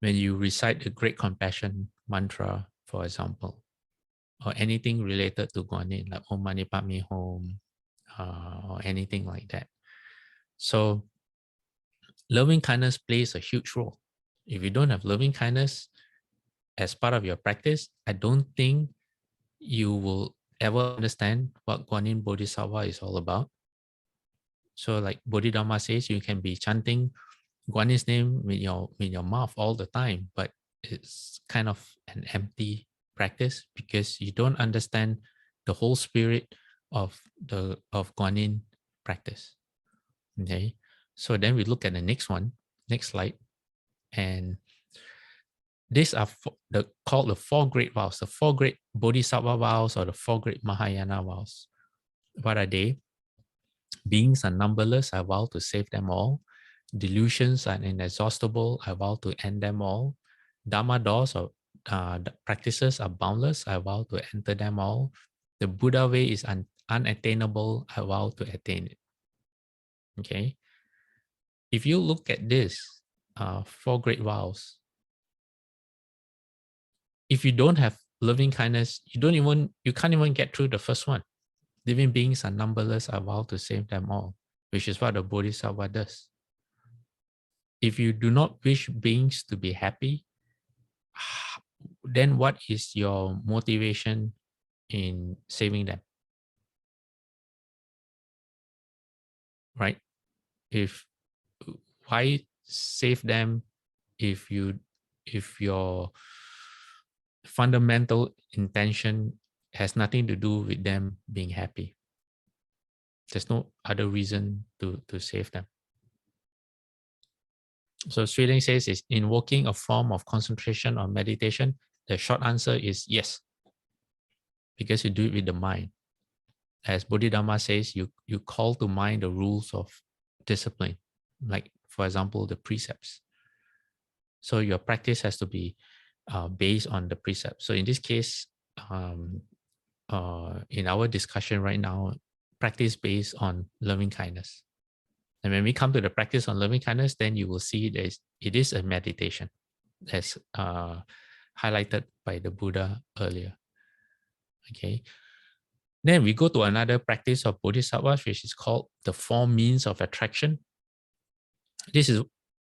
B: when you recite the Great Compassion mantra, for example, or anything related to Guanyin, like Om Mani Padme Hum, or anything like that. So loving kindness plays a huge role. If you don't have loving kindness, as part of your practice, I don't think you will ever understand what Guanyin Bodhisattva is all about. So like Bodhidharma says, you can be chanting Guanyin's name with your mouth all the time, but it's kind of an empty practice because you don't understand the whole spirit of Guanyin practice. Okay, so then we look at the next slide, and these are called the 4 great vows, the 4 great Bodhisattva vows or the 4 great Mahayana vows. What are they? Beings are numberless, I vow to save them all. Delusions are inexhaustible, I vow to end them all. Dharma doors or practices are boundless, I vow to enter them all. The Buddha way is unattainable, I vow to attain it. Okay. If you look at this 4 great vows, if you don't have loving kindness, you can't even get through the first one. Living beings are numberless, I vow to save them all, which is what the Bodhisattva does. If you do not wish beings to be happy, then what is your motivation in saving them? Right? Why save them if your fundamental intention has nothing to do with them being happy? There's no other reason to save them. So Sri Ling says, is invoking a form of concentration or meditation? The short answer is yes, because you do it with the mind. As Bodhidharma says, you call to mind the rules of discipline, like, for example, the precepts. So your practice has to be based on the precepts. So in this case, in our discussion right now, practice based on loving kindness. And when we come to the practice on loving kindness, then you will see it is a meditation, as highlighted by the Buddha earlier. Okay. Then we go to another practice of Bodhisattvas, which is called the 4 means of attraction. This is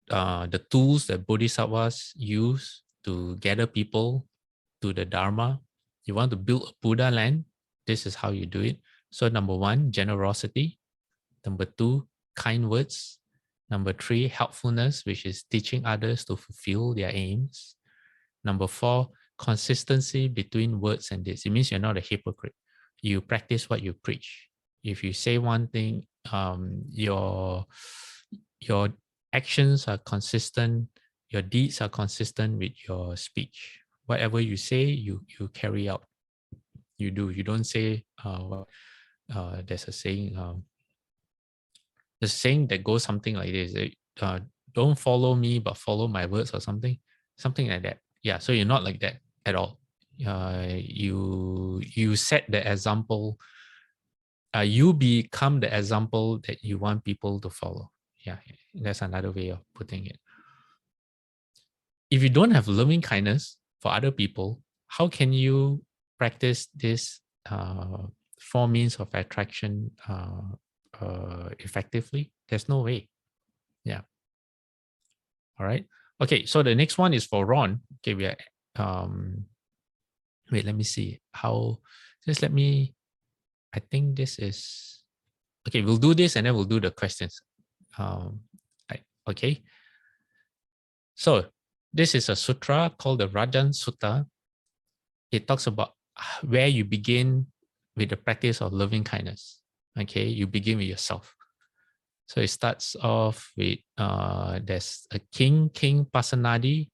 B: the tools that Bodhisattvas use to gather people to the Dharma. You want to build a Buddha land, this is how you do it. So number 1, generosity. Number 2, kind words. Number 3, helpfulness, which is teaching others to fulfill their aims. Number 4, consistency between words and deeds. It means you're not a hypocrite. You practice what you preach. If you say one thing, your actions are consistent, your deeds are consistent with your speech. Whatever you say, you carry out. You do. You don't say, there's a saying, that goes something like this, don't follow me, but follow my words, or something like that. Yeah, so you're not like that at all. You set the example, you become the example that you want people to follow. Yeah, that's another way of putting it. If you don't have loving kindness for other people, how can you practice this 4 means of attraction effectively? There's no way. Yeah. All right. Okay. So the next one is for Ron. Okay. We are. Wait. Let me see how. Just let me. I think this is. Okay. We'll do this and then we'll do the questions. Okay. So this is a sutra called the Rajan Sutta. It talks about where you begin with the practice of loving kindness. Okay. You begin with yourself. So it starts off with, there's a King Pasanadi.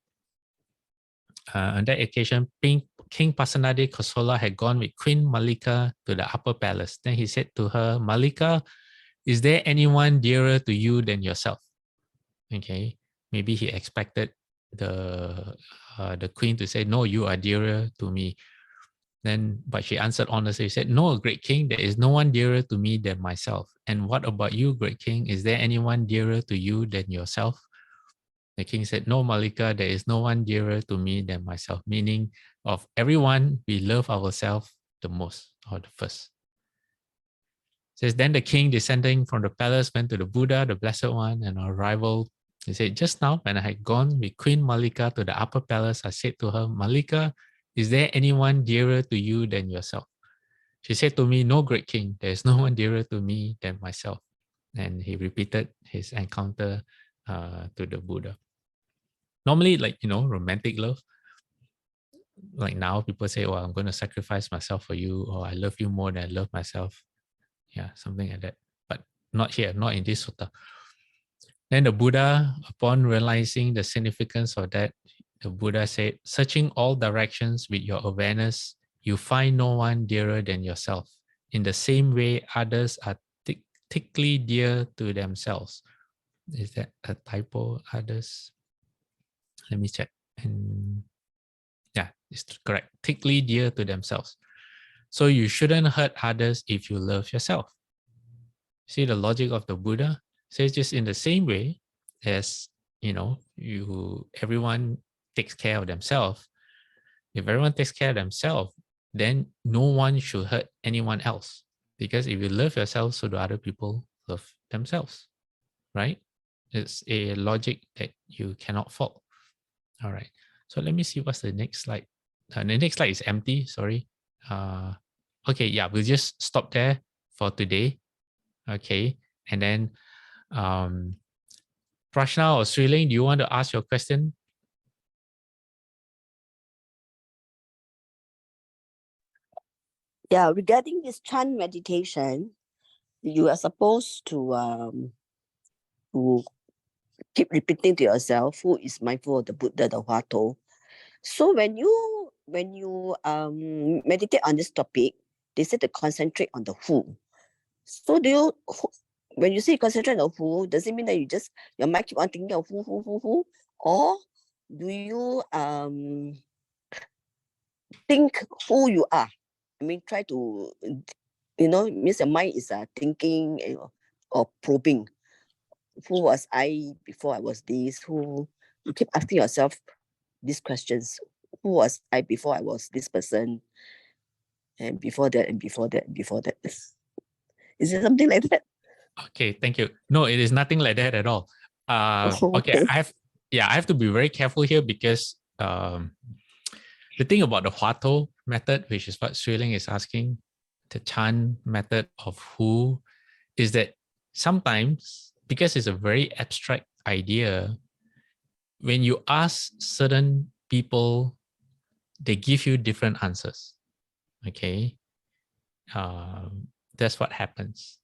B: On that occasion, King Pasanadi Kosola had gone with Queen Malika to the upper palace. Then he said to her, Malika, is there anyone dearer to you than yourself? Okay, maybe he expected the queen to say, no, you are dearer to me. But she answered honestly, said, no, great king, there is no one dearer to me than myself. And what about you, great king? Is there anyone dearer to you than yourself? The king said, no, Malika, there is no one dearer to me than myself. Meaning, of everyone, we love ourselves the most, or the first. It says, then the king, descending from the palace, went to the Buddha, the Blessed One, and on arrival, He said, just now when I had gone with Queen Malika to the upper palace, I said to her, Malika, is there anyone dearer to you than yourself? She said to me, no, great king, there is no one dearer to me than myself. And he repeated his encounter to the Buddha. Normally, like, romantic love, like now people say, oh, I'm going to sacrifice myself for you, or I love you more than I love myself. Yeah, something like that. But not here, not in this sutta. Then the Buddha, upon realizing the significance of that, the Buddha said, searching all directions with your awareness, you find no one dearer than yourself. In the same way, others are thickly dear to themselves. Is that a typo? Others? Let me check. And yeah, it's correct. Thickly dear to themselves. So you shouldn't hurt others if you love yourself. See the logic of the Buddha? Says just in the same way as, everyone takes care of themselves. If everyone takes care of themselves, then no one should hurt anyone else. Because if you love yourself, so do other people love themselves, right? It's a logic that you cannot fault. All right. So let me see what's the next slide. The next slide is empty, sorry. Okay, yeah, we'll just stop there for today. Okay, and then Prashna or Sri Ling, do you want to ask your question?
A: Yeah, regarding this chant meditation, you are supposed to keep repeating to yourself, who is mindful of the Buddha, the Huato. So when you meditate on this topic, they say to concentrate on the who. So when you say concentrate on the who, does it mean that your mind keep on thinking of who, or do you think who you are? I mean, try to, means your mind is thinking or probing. Who was I before I was this? Who you keep asking yourself these questions. Who was I before I was this person? And before that, and before that, and before that. Is it something like that?
B: Okay, thank you. No, it is nothing like that at all. Okay, I have to be very careful here because the thing about the Huato method, which is what Sui Ling is asking, the Chan method of who, is that sometimes, because it's a very abstract idea, when you ask certain people, they give you different answers. Okay. That's what happens.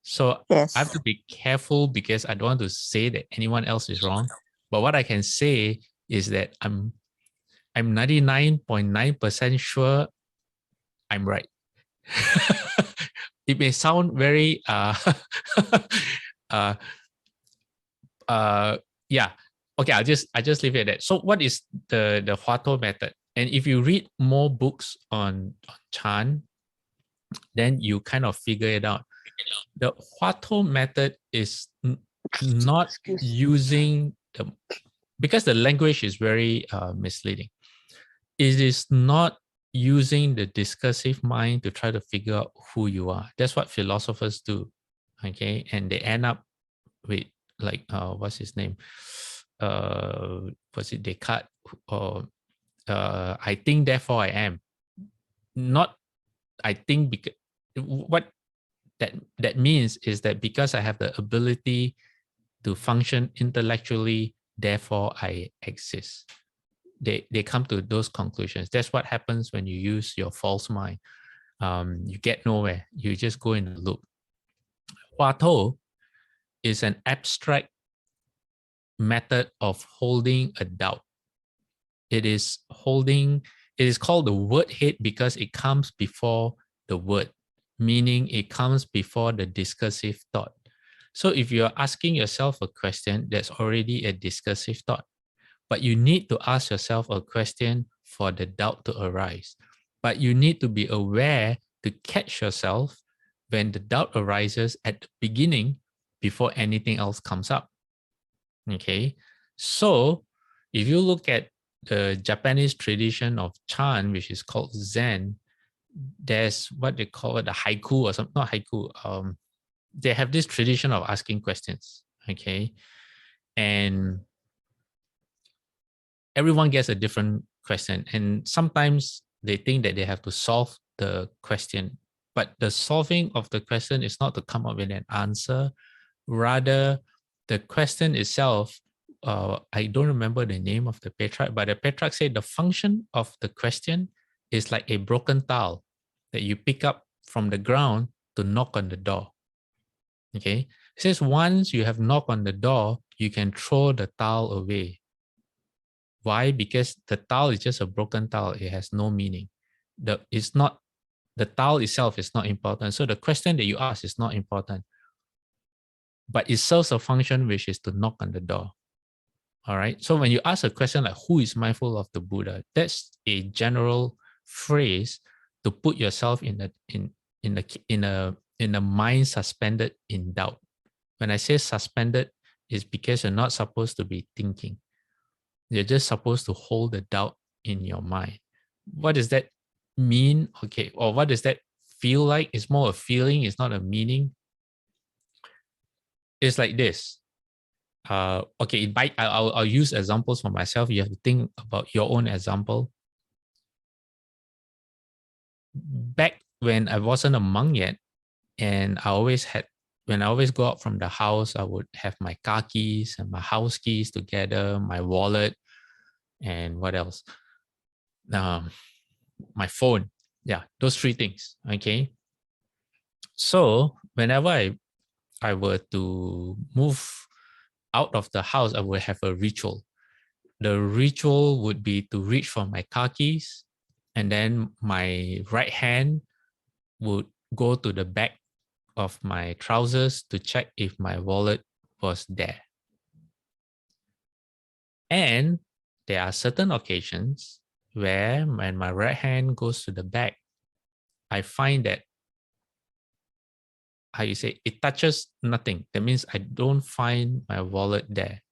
B: So
A: Yes.
B: I have to be careful because I don't want to say that anyone else is wrong. But what I can say is that I'm 99.9% sure I'm right. It may sound very yeah. Okay, I just leave it at that. So what is the Huato method? And if you read more books on Chan, then you kind of figure it out. The Huato method is not using because the language is very misleading. It is not using the discursive mind to try to figure out who you are. That's what philosophers do. Okay, and they end up with like what's his name? Was it Descartes? Or I think, therefore I am. Not I think because what that means is that because I have the ability to function intellectually, therefore I exist. They come to those conclusions. That's what happens when you use your false mind. You get nowhere. You just go in a loop. Huato is an abstract method of holding a doubt. It is called the word head because it comes before the word, meaning it comes before the discursive thought. So if you're asking yourself a question, that's already a discursive thought. But you need to ask yourself a question for the doubt to arise. But you need to be aware to catch yourself when the doubt arises at the beginning before anything else comes up. Okay, so if you look at the Japanese tradition of Chan, which is called Zen, there's what they call it, the haiku or something, not haiku. They have this tradition of asking questions. Okay, And everyone gets a different question. And sometimes they think that they have to solve the question. But the solving of the question is not to come up with an answer. Rather, the question itself, I don't remember the name of the patriarch, but the patriarch said the function of the question is like a broken tile that you pick up from the ground to knock on the door. Okay, it says once you have knocked on the door, you can throw the tile away. Why? Because the tile is just a broken tile. It has no meaning. The tile itself is not important. So the question that you ask is not important. But it serves a function, which is to knock on the door. All right. So when you ask a question like who is mindful of the Buddha, that's a general phrase to put yourself in a mind suspended in doubt. When I say suspended, it's because you're not supposed to be thinking. You're just supposed to hold the doubt in your mind. What does that mean? Okay, or what does that feel like? It's more a feeling, it's not a meaning. It's like this. Okay, I'll use examples for myself. You have to think about your own example. Back when I wasn't a monk yet, and when I always go out from the house, I would have my car keys and my house keys together, my wallet, and what else? My phone. Yeah, those three things. Okay. So whenever I were to move out of the house, I would have a ritual. The ritual would be to reach for my car keys, and then my right hand would go to the back of my trousers to check if my wallet was there. And there are certain occasions where when my right hand goes to the back, I find that, how you say, it touches nothing. That means I don't find my wallet there.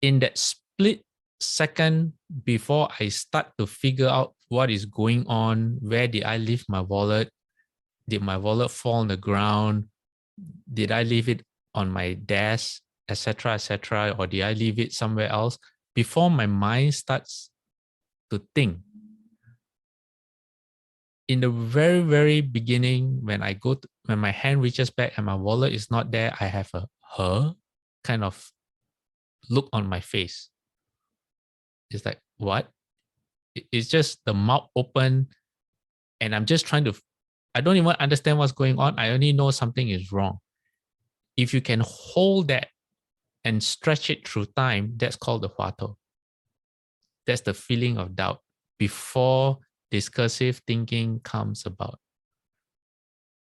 B: In that split second before I start to figure out what is going on, where did I leave my wallet? Did my wallet fall on the ground? Did I leave it on my desk, etc., etc., or did I leave it somewhere else? Before my mind starts to think, in the very, very beginning, when my hand reaches back and my wallet is not there, I have a kind of look on my face. It's like, what? It's just the mouth open, and I'm just trying to, I don't even understand what's going on. I only know something is wrong. If you can hold that and stretch it through time, that's called the huato. That's the feeling of doubt before discursive thinking comes about.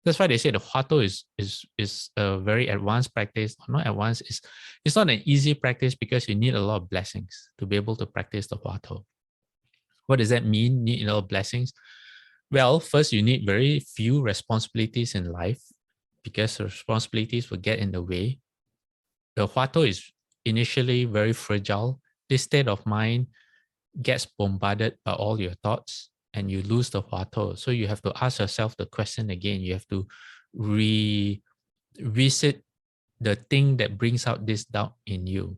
B: That's why they say the huato is a very advanced practice. Not advanced, it's not an easy practice because you need a lot of blessings to be able to practice the huato. What does that mean, need a lot of blessings? Well, first, you need very few responsibilities in life because the responsibilities will get in the way. The huato is initially very fragile. This state of mind gets bombarded by all your thoughts and you lose the huato. So you have to ask yourself the question again. You have to revisit the thing that brings out this doubt in you.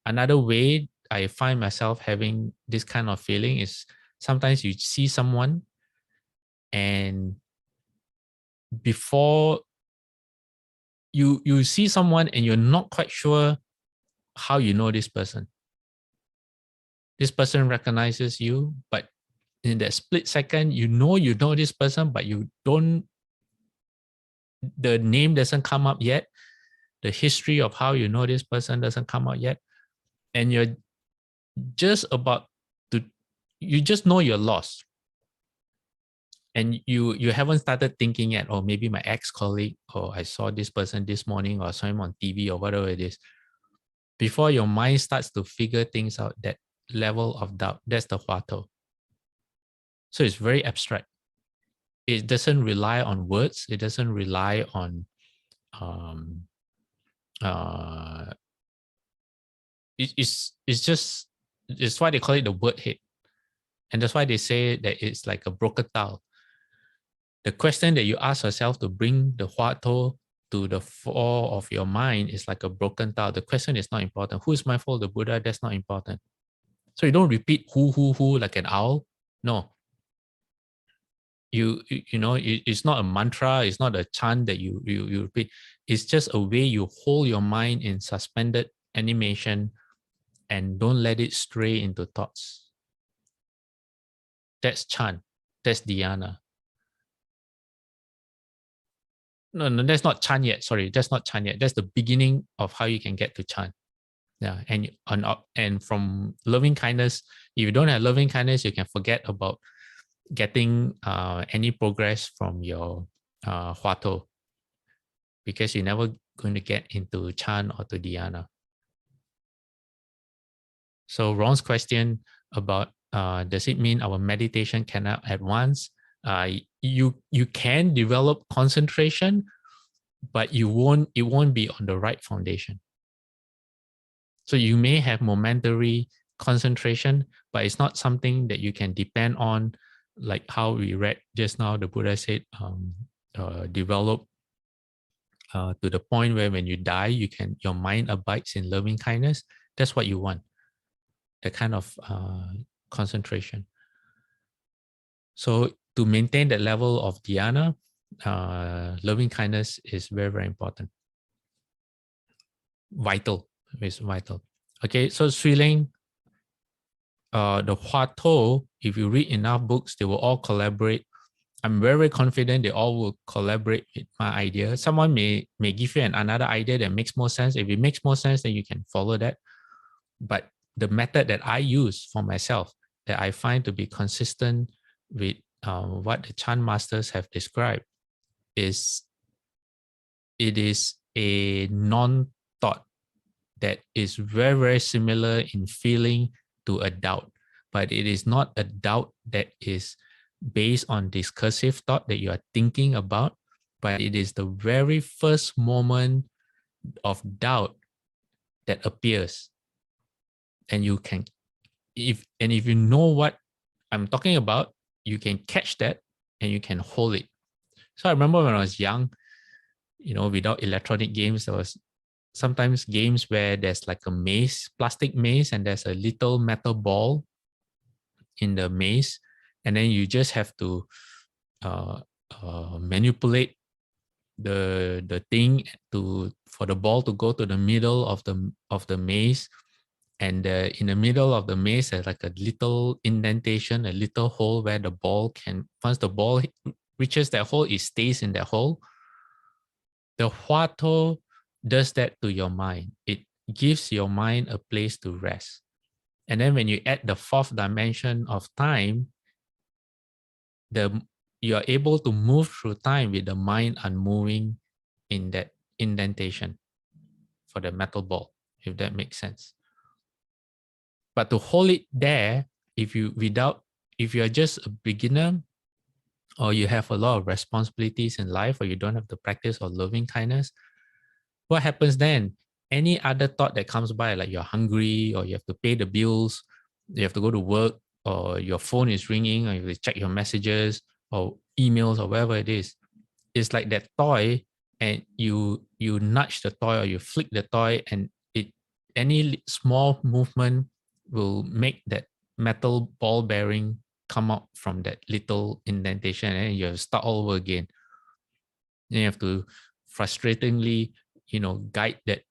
B: Another way I find myself having this kind of feeling is sometimes you see someone and before you see someone and you're not quite sure how you know this person. This person recognizes you, but in that split second, you know this person, but you don't, the name doesn't come up yet. The history of how you know this person doesn't come out yet. And you're just about to, you just know you're lost. And you haven't started thinking yet, or maybe my ex-colleague, or I saw this person this morning, or I saw him on TV, or whatever it is. Before your mind starts to figure things out, that level of doubt, that's the huato. So it's very abstract. It doesn't rely on words. It doesn't rely on, it's why they call it the word head. And that's why they say that it's like a broken tile. The question that you ask yourself to bring the huato to the fore of your mind is like a broken tile. The question is not important. Who is mindful of the Buddha? That's not important. So you don't repeat who like an owl. No. You know, it's not a mantra. It's not a chant that you repeat. It's just a way you hold your mind in suspended animation and don't let it stray into thoughts. That's chant. That's dhyana. No, that's not chant yet. Sorry, that's not chant yet. That's the beginning of how you can get to chant. Yeah, and from loving kindness, if you don't have loving kindness, you can forget about getting any progress from your huato, because you're never going to get into chant or to dhyana. So Ron's question about does it mean our meditation cannot advance? You can develop concentration, but it won't be on the right foundation. So you may have momentary concentration, but it's not something that you can depend on, like how we read just now. The Buddha said, develop to the point where when you die, your mind abides in loving kindness. That's what you want, the kind of concentration. So to maintain that level of dhyana, loving kindness is very, very important. Vital. Is vital. Okay, so Sri Ling, the huato, if you read enough books, they will all collaborate. I'm very, very confident they all will collaborate with my idea. Someone may give you another idea that makes more sense. If it makes more sense, then you can follow that. But the method that I use for myself, that I find to be consistent with what the Chan masters have described, is it is a non-thought that is very, very similar in feeling to a doubt, but it is not a doubt that is based on discursive thought that you are thinking about, but it is the very first moment of doubt that appears. And you can, if you know what I'm talking about, you can catch that and you can hold it. So I remember when I was young, without electronic games, there was sometimes games where there's like a maze, plastic maze, and there's a little metal ball in the maze, and then you just have to manipulate the thing for the ball to go to the middle of the maze, and in the middle of the maze there's like a little indentation, a little hole where the ball can, once the ball reaches that hole, it stays in that hole. The huato does that to your mind. It gives your mind a place to rest. And then when you add the fourth dimension of time, you are able to move through time with the mind unmoving in that indentation for the metal ball, if that makes sense. But to hold it there, if you are just a beginner, or you have a lot of responsibilities in life, or you don't have the practice of loving kindness, what happens then? Any other thought that comes by, like you're hungry, or you have to pay the bills, you have to go to work, or your phone is ringing, or you have to check your messages or emails or whatever it is, it's like that toy, and you nudge the toy or you flick the toy, and any small movement will make that metal ball bearing come out from that little indentation, and you have to start all over again. And you have to frustratingly, guide that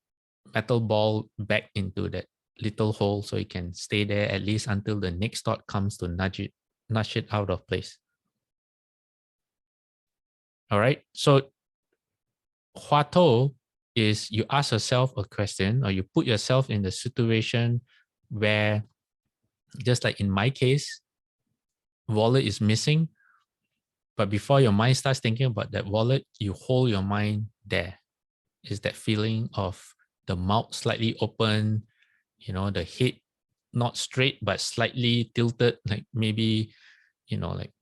B: metal ball back into that little hole so it can stay there at least until the next thought comes to nudge it out of place. All right. So huato is you ask yourself a question, or you put yourself in the situation where, just like in my case, wallet is missing. But before your mind starts thinking about that wallet, you hold your mind there. Is that feeling of the mouth slightly open, the head not straight but slightly tilted, like maybe, like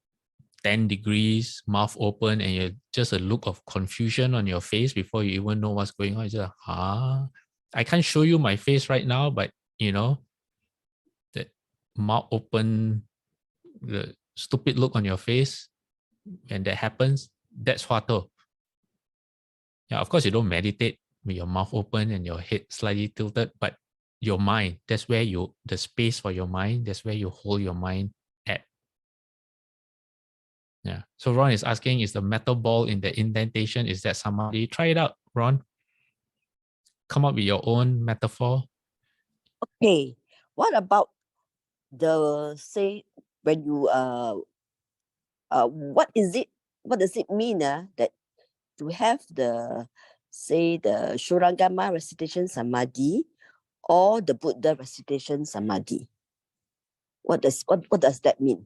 B: 10 degrees, mouth open, and you're just a look of confusion on your face before you even know what's going on. It's just I can't show you my face right now, but that mouth open, the stupid look on your face, when that happens, that's huato. Yeah, of course, you don't meditate with your mouth open and your head slightly tilted, but your mind, that's where the space for your mind, that's where you hold your mind at. Yeah. So Ron is asking, is the metal ball in the indentation, is that samadhi? Try it out, Ron. Come up with your own metaphor.
A: Okay, what about the say when you what is it? What does it mean that to have the say the Shurangama recitation samadhi or the Buddha recitation samadhi? What does that mean?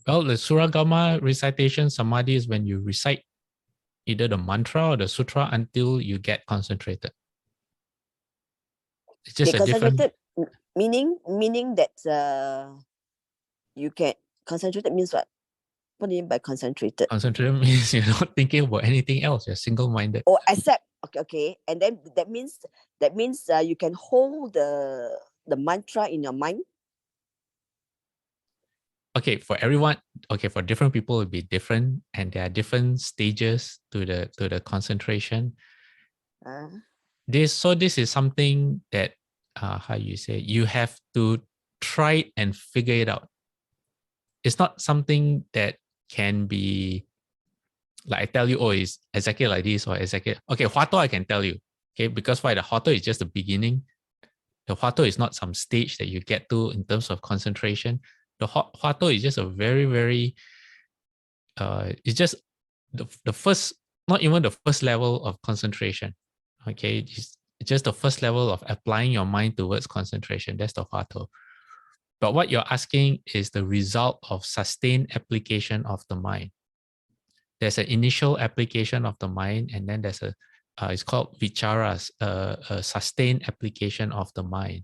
B: Well, the Suragama recitation samadhi is when you recite either the mantra or the sutra until you get concentrated. It's just a different.
A: Meaning that you can concentrated means what? What do you mean by concentrated?
B: Concentrated means you're not thinking about anything else. You're single-minded.
A: Oh, except okay, and then that means you can hold the mantra in your mind.
B: Okay, for everyone, okay, for different people, it will be different, and there are different stages to the concentration. This is something that how you say, you have to try and figure it out. It's not something that can be like I tell you, oh, it's exactly like this or exactly okay. Huato I can tell you, okay, because why the Huato is just the beginning. The Huato is not some stage that you get to in terms of concentration. The Huato is just a very, very it's just the first, not even the first level of concentration. Okay, it's just the first level of applying your mind towards concentration. That's the Huato. But what you're asking is the result of sustained application of the mind. There's an initial application of the mind, and then there's it's called vicharas, a sustained application of the mind.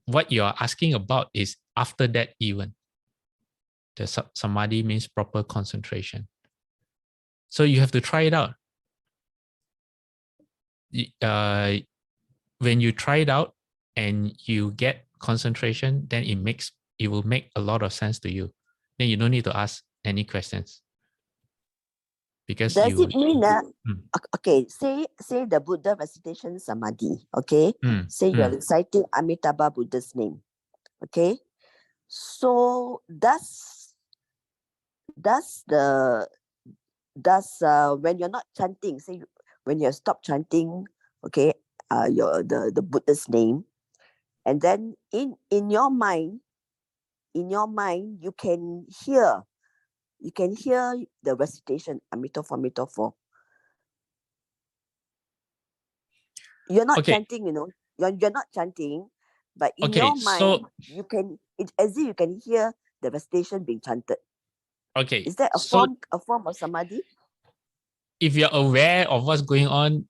B: What you're asking about is after that even. The samadhi means proper concentration. So you have to try it out. When you try it out and you get concentration, then it will make a lot of sense to you. Then you don't need to ask any questions. Because
A: does it mean that okay, say the Buddha recitation samadhi, okay? Say you're reciting Amitabha Buddha's name. Okay. So does when you're not chanting, say when you stop chanting, okay, the Buddha's name, and then in your mind you can hear the recitation Amitofo Amitofo. You're not chanting, you're not chanting, but in your mind you can, it's as if you can hear the recitation being chanted.
B: Okay.
A: Is that a form of samadhi?
B: If you're aware of what's going on,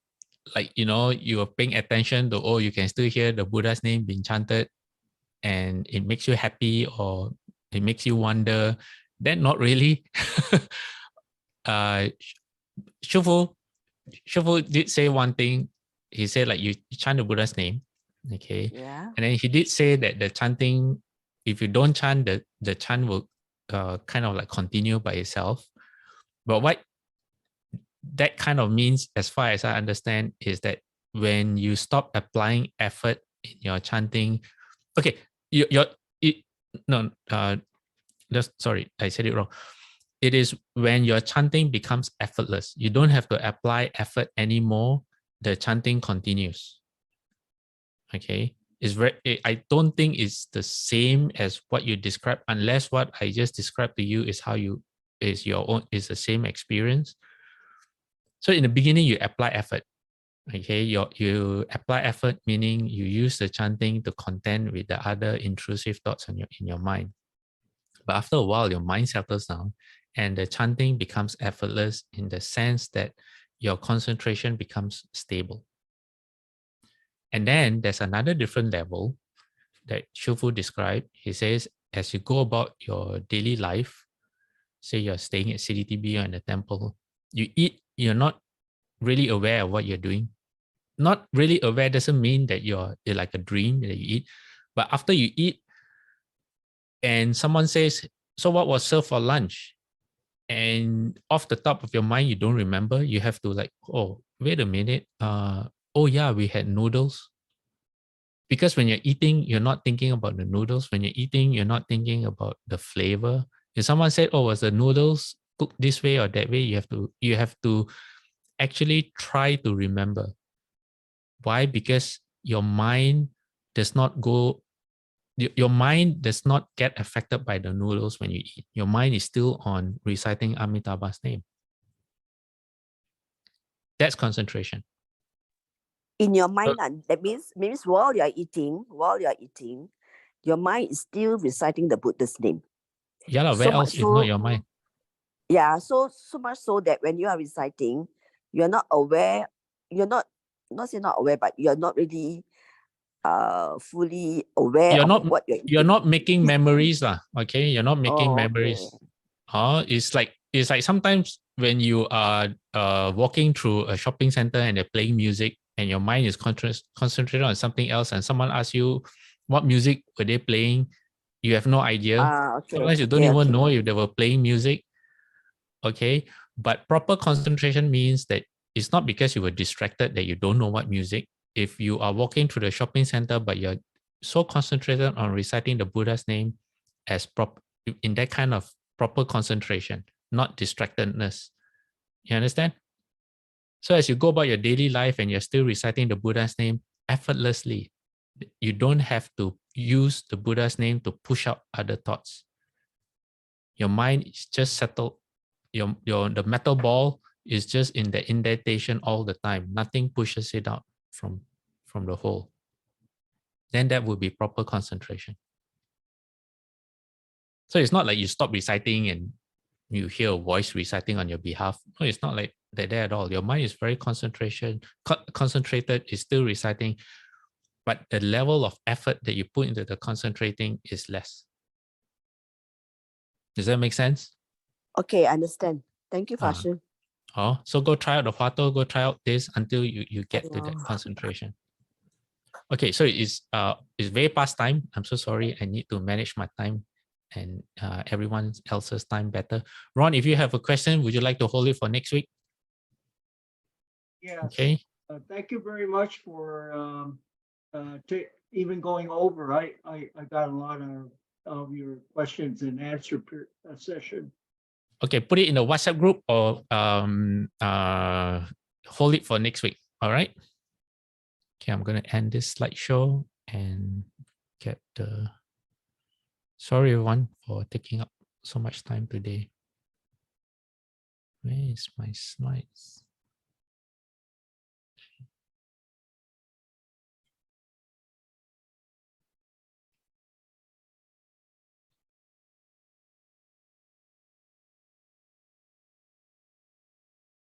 B: like you are paying attention to, oh, you can still hear the Buddha's name being chanted and it makes you happy or it makes you wonder, then not really. Shufu did say one thing. He said like you chant the Buddha's name, okay?
A: Yeah.
B: And then he did say that the chanting, if you don't chant, the chant will kind of like continue by itself. But what that kind of means, as far as I understand, is that when you stop applying effort in your chanting, okay, sorry, I said it wrong. It is when your chanting becomes effortless. You don't have to apply effort anymore. The chanting continues. Okay, I don't think it's the same as what you described, unless what I just described to you is is the same experience. So in the beginning, you apply effort. Okay, you apply effort, meaning you use the chanting to contend with the other intrusive thoughts in your mind. But after a while, your mind settles down and the chanting becomes effortless in the sense that your concentration becomes stable. And then there's another different level that Shufu described. He says, as you go about your daily life, say you're staying at CDTB or in the temple, you eat, you're not really aware of what you're doing. Not really aware doesn't mean that you're like a dream that you eat. But after you eat and someone says, so what was served for lunch? and off the top of your mind, you don't remember, you have to like, oh, wait a minute. Oh yeah, we had noodles. Because when you're eating, you're not thinking about the noodles. When you're eating, you're not thinking about the flavor. If someone said, oh, was the noodles cooked this way or that way, you have to actually try to remember. Why? Because your mind does not get affected by the noodles when you eat. Your mind is still on reciting Amitabha's name. That's concentration.
A: In your mind, that means while you're eating, your mind is still reciting the Buddha's name.
B: Yeah, where else is not your mind?
A: Yeah, so much so that when you are reciting, you're not aware, not aware, but you're not really fully aware of what you're eating.
B: You're not making memories, okay? You're not making memories.
A: Okay.
B: It's like sometimes when you are walking through a shopping center and they're playing music and your mind is concentrated on something else, and someone asks you what music were they playing, you have no idea. Sometimes you don't even know if they were playing music. Okay, but proper concentration means that it's not because you were distracted that you don't know what music. If you are walking through the shopping center but you're so concentrated on reciting the Buddha's name as in that kind of proper concentration, not distractedness. You understand? So as you go about your daily life and you're still reciting the Buddha's name effortlessly, you don't have to use the Buddha's name to push out other thoughts. Your mind is just settled. The metal ball is just in the indentation all the time. Nothing pushes it out from the hole. Then that would be proper concentration. So it's not like you stop reciting and you hear a voice reciting on your behalf. No, it's not like that at all. Your mind is very concentrated, is still reciting, but the level of effort that you put into the concentrating is less. Does that make sense?
A: Okay, I understand. Thank you, Fashion.
B: So go try out the Huato, go try out this until you get to that concentration. Okay, so it's very past time. I'm so sorry. I need to manage my time and everyone else's time better. Ron, if you have a question, would you like to hold it for next week?
E: Yes.
B: Okay.
E: Thank you very much for even going over. I got a lot of your questions and answer session.
B: Okay, put it in the WhatsApp group or hold it for next week. All right. Okay, I'm going to end this slideshow and get the... Sorry, everyone, for taking up so much time today. Where is my slides?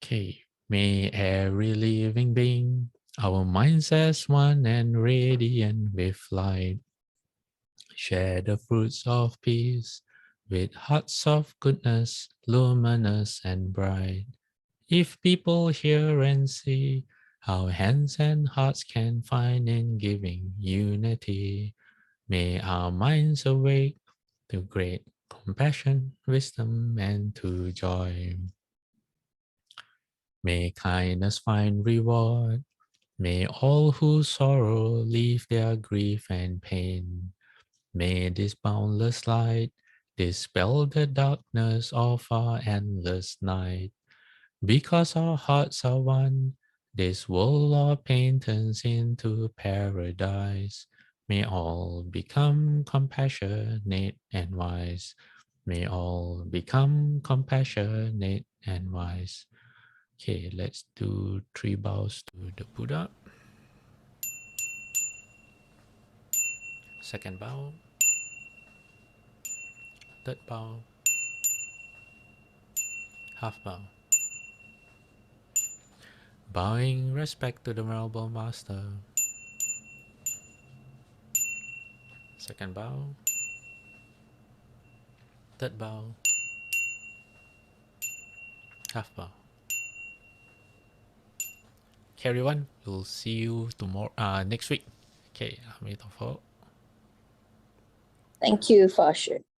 B: Okay, may every living being, our minds as one and radiant with light, share the fruits of peace with hearts of goodness, luminous and bright. If people hear and see how hands and hearts can find in giving unity, may our minds awake to great compassion, wisdom, and to joy. May kindness find reward. May all who sorrow leave their grief and pain. May this boundless light dispel the darkness of our endless night. Because our hearts are one, this world of pain turns into paradise. May all become compassionate and wise. May all become compassionate and wise. Okay, let's do 3 bows to the Buddha. Second bow. Third bow. Half bow. Bowing respect to the Venerable Master. Second bow. Third bow. Half bow. Okay, everyone, we'll see you tomorrow, next week. Okay,
D: Thank you, Fashion.